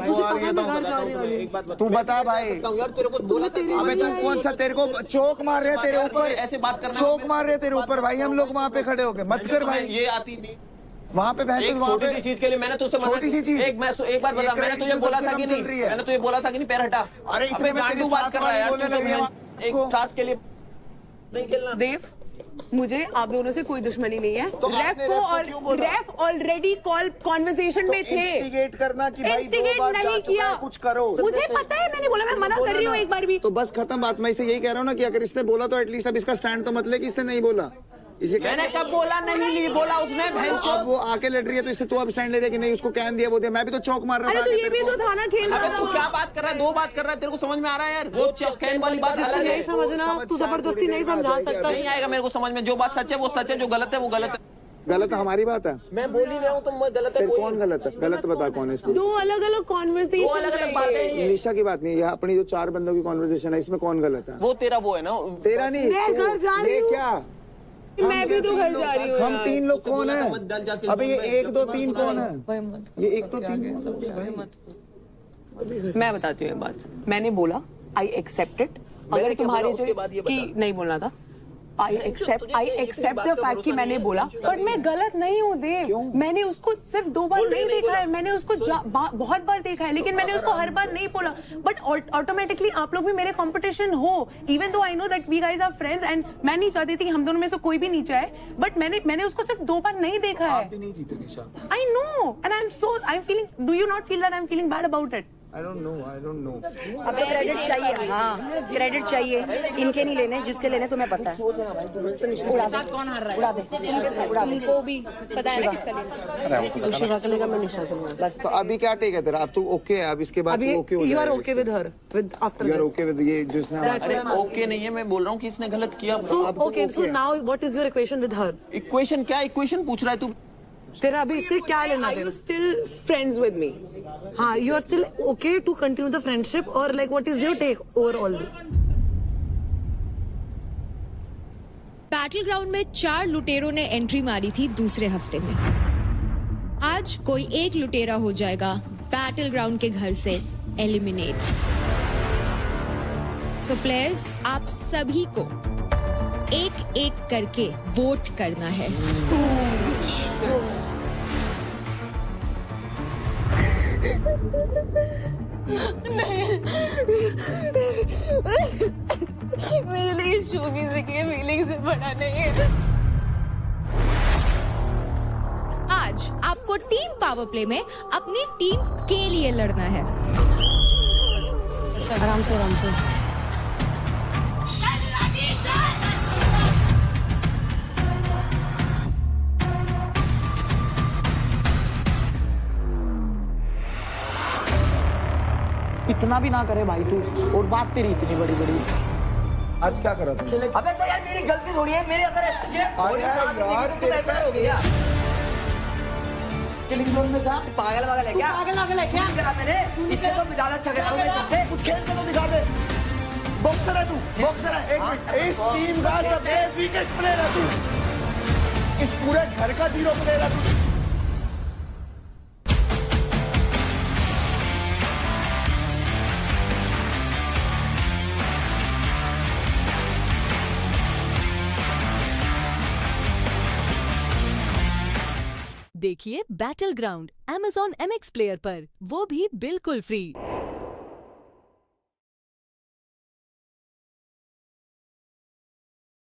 तो तू बता भाई। अबे तू कौन सा, तेरे को चौक मार रहे तेरे ऊपर, ऐसे बात करना, चौक मार रहे तेरे ऊपर भाई। हम लोग वहाँ पे खड़े हो गए, मत कर भाई। ये आती नहीं वहाँ पे एक छोटी सी चीज के लिए मैंने तुझसे छोटी सी चीज एक बात बता, मैंने तुझे बोला था कि नहीं? मैंने तुझे बोला था कि नहीं पैर हटा? अरे इतने गांडू बात कर रहा है यार तू। एक टास्क के लिए नहीं खेलना। देव, मुझे आप दोनों से कोई दुश्मनी नहीं है। तो रेफ ऑलरेडी कॉल कॉन्वर्सेशन में थे। इंस्टिगेट करना कि भाई इंस्टिगेट नहीं किया, कुछ करो। मुझे पता है, मैंने बोला मैं मना कर रही हूँ एक बार भी। तो बस खत्म बात। मैं इसे यही कह रहा हूँ ना कि अगर इसने बोला तो एटलीस्ट अब इसका स्टैंड तो मत ले कि इसने नहीं बोला। मैंने कब बोला नहीं ली? बोला उसने। अब वो आके लड़ रही है तो इससे तू अब स्टैंड ले दे कि नहीं उसको कैन दिया वो दिया। मैं भी तो चौक मार रहा था। अरे तो ये भी तो था ना खेलना। तू क्या बात कर रहा है? 2 बात कर रहा है, तेरे को समझ में आ रहा है यार? वो कैन वाली बात नहीं समझना, तू जबरदस्ती नहीं समझा सकता। नहीं आएगा मेरे को समझ में। जो बात सच है वो सच है, जो गलत है वो गलत है। गलत हमारी बात है। मैं बोल ही रहा हूँ तुम गलत है। कौन गलत है? गलत बता कौन है इसमें? 2 अलग-अलग कॉन्वर्सेशन, 2 अलग-अलग बातें हैं। निशा की बात नहीं है, अपनी जो 4 बंदों की कॉन्वर्सेशन है इसमें कौन गलत है? वो तेरा वो है ना। तेरा नहीं, मैं घर जा रही हूँ। क्या मैं भी तो घर जा रही हूँ। हम 3 लोग कौन है? अबे ये 1 2 3 कौन है? ये 1 2 3। मैं बताती हूँ एक बात। मैंने बोला आई एक्सेप्ट इट। अगर तुम्हारे जो कि नहीं बोलना था, आई एक्सेप्ट द फैक्ट कि मैंने बोला, बट मैं गलत नहीं हूँ देव। मैंने उसको सिर्फ 2 बार नहीं देखा है, मैंने उसको बहुत बार देखा है, लेकिन मैंने उसको हर बार नहीं बोला। बट ऑटोमेटिकली आप लोग भी मेरे कंपटीशन हो, even though I know that we guys are friends and मैं नहीं चाहती थी कि हम दोनों में से कोई भी नीचे आए, बट मैंने उसको सिर्फ 2 बार नहीं देखा है। आप भी नहीं जीते Nisha. I know and I am feeling, do you not feel that I am feeling bad about it? I don't know. अब तो क्रेडिट चाहिए। हाँ क्रेडिट चाहिए, इनके नहीं लेने, जिसके लेने तुम्हें पता है। उड़ा दे इनको भी पता है ना किसका लेना। तू शिवा का लेगा, मैं निशा का लूंगा। बस तो अभी क्या टेक है तेरा? अब तू ओके है? अब इसके बाद तू ओके हो जाएगा? You are okay with her, with after this. You are okay with ये जिसने। अरे ओके नहीं है, मैं बोल रहा हूँ कि इसने गलत किया। So okay, so now what is your equation with her? Equation क्या इक्वेशन पूछ रहा है तू? तेरा अभी इससे क्या लेना देना? Still friends with me? हाँ, you are still okay to continue the friendship or like what is your take over all this? Battle ground में 4 लुटेरों ने एंट्री मारी थी दूसरे हफ्ते में। आज कोई एक लुटेरा हो जाएगा बैटल ग्राउंड के घर से एलिमिनेट। सो प्लेयर्स, आप सभी को एक एक करके वोट करना है। मेरे लिए शो किसी की फीलिंग से बड़ा नहीं है। आज आपको टीम पावर प्ले में अपनी टीम के लिए लड़ना है। आराम से आराम से। इतना भी ना करे भाई तू, और बात तेरी इतनी बड़ी बड़ी। आज क्या करा तुम? अबे तो यार मेरी गलती थोड़ी है, मेरे अगर ऐसा हो गया। किलिंग जोन में जा। पागल है क्या? पागल है क्या? करा मैंने इससे तो ज्यादा अच्छा करा मैं सबसे। कुछ खेल के तो दिखा दे। बॉक्सर है तू, बॉक्सर है। एक मिनट, इस टीम का सबसे वीकेस्ट प्लेयर है तू, इस पूरे घर का 0 प्लेयर है तू। देखिए battle ground Amazon MX player पर, वो भी बिल्कुल फ्री।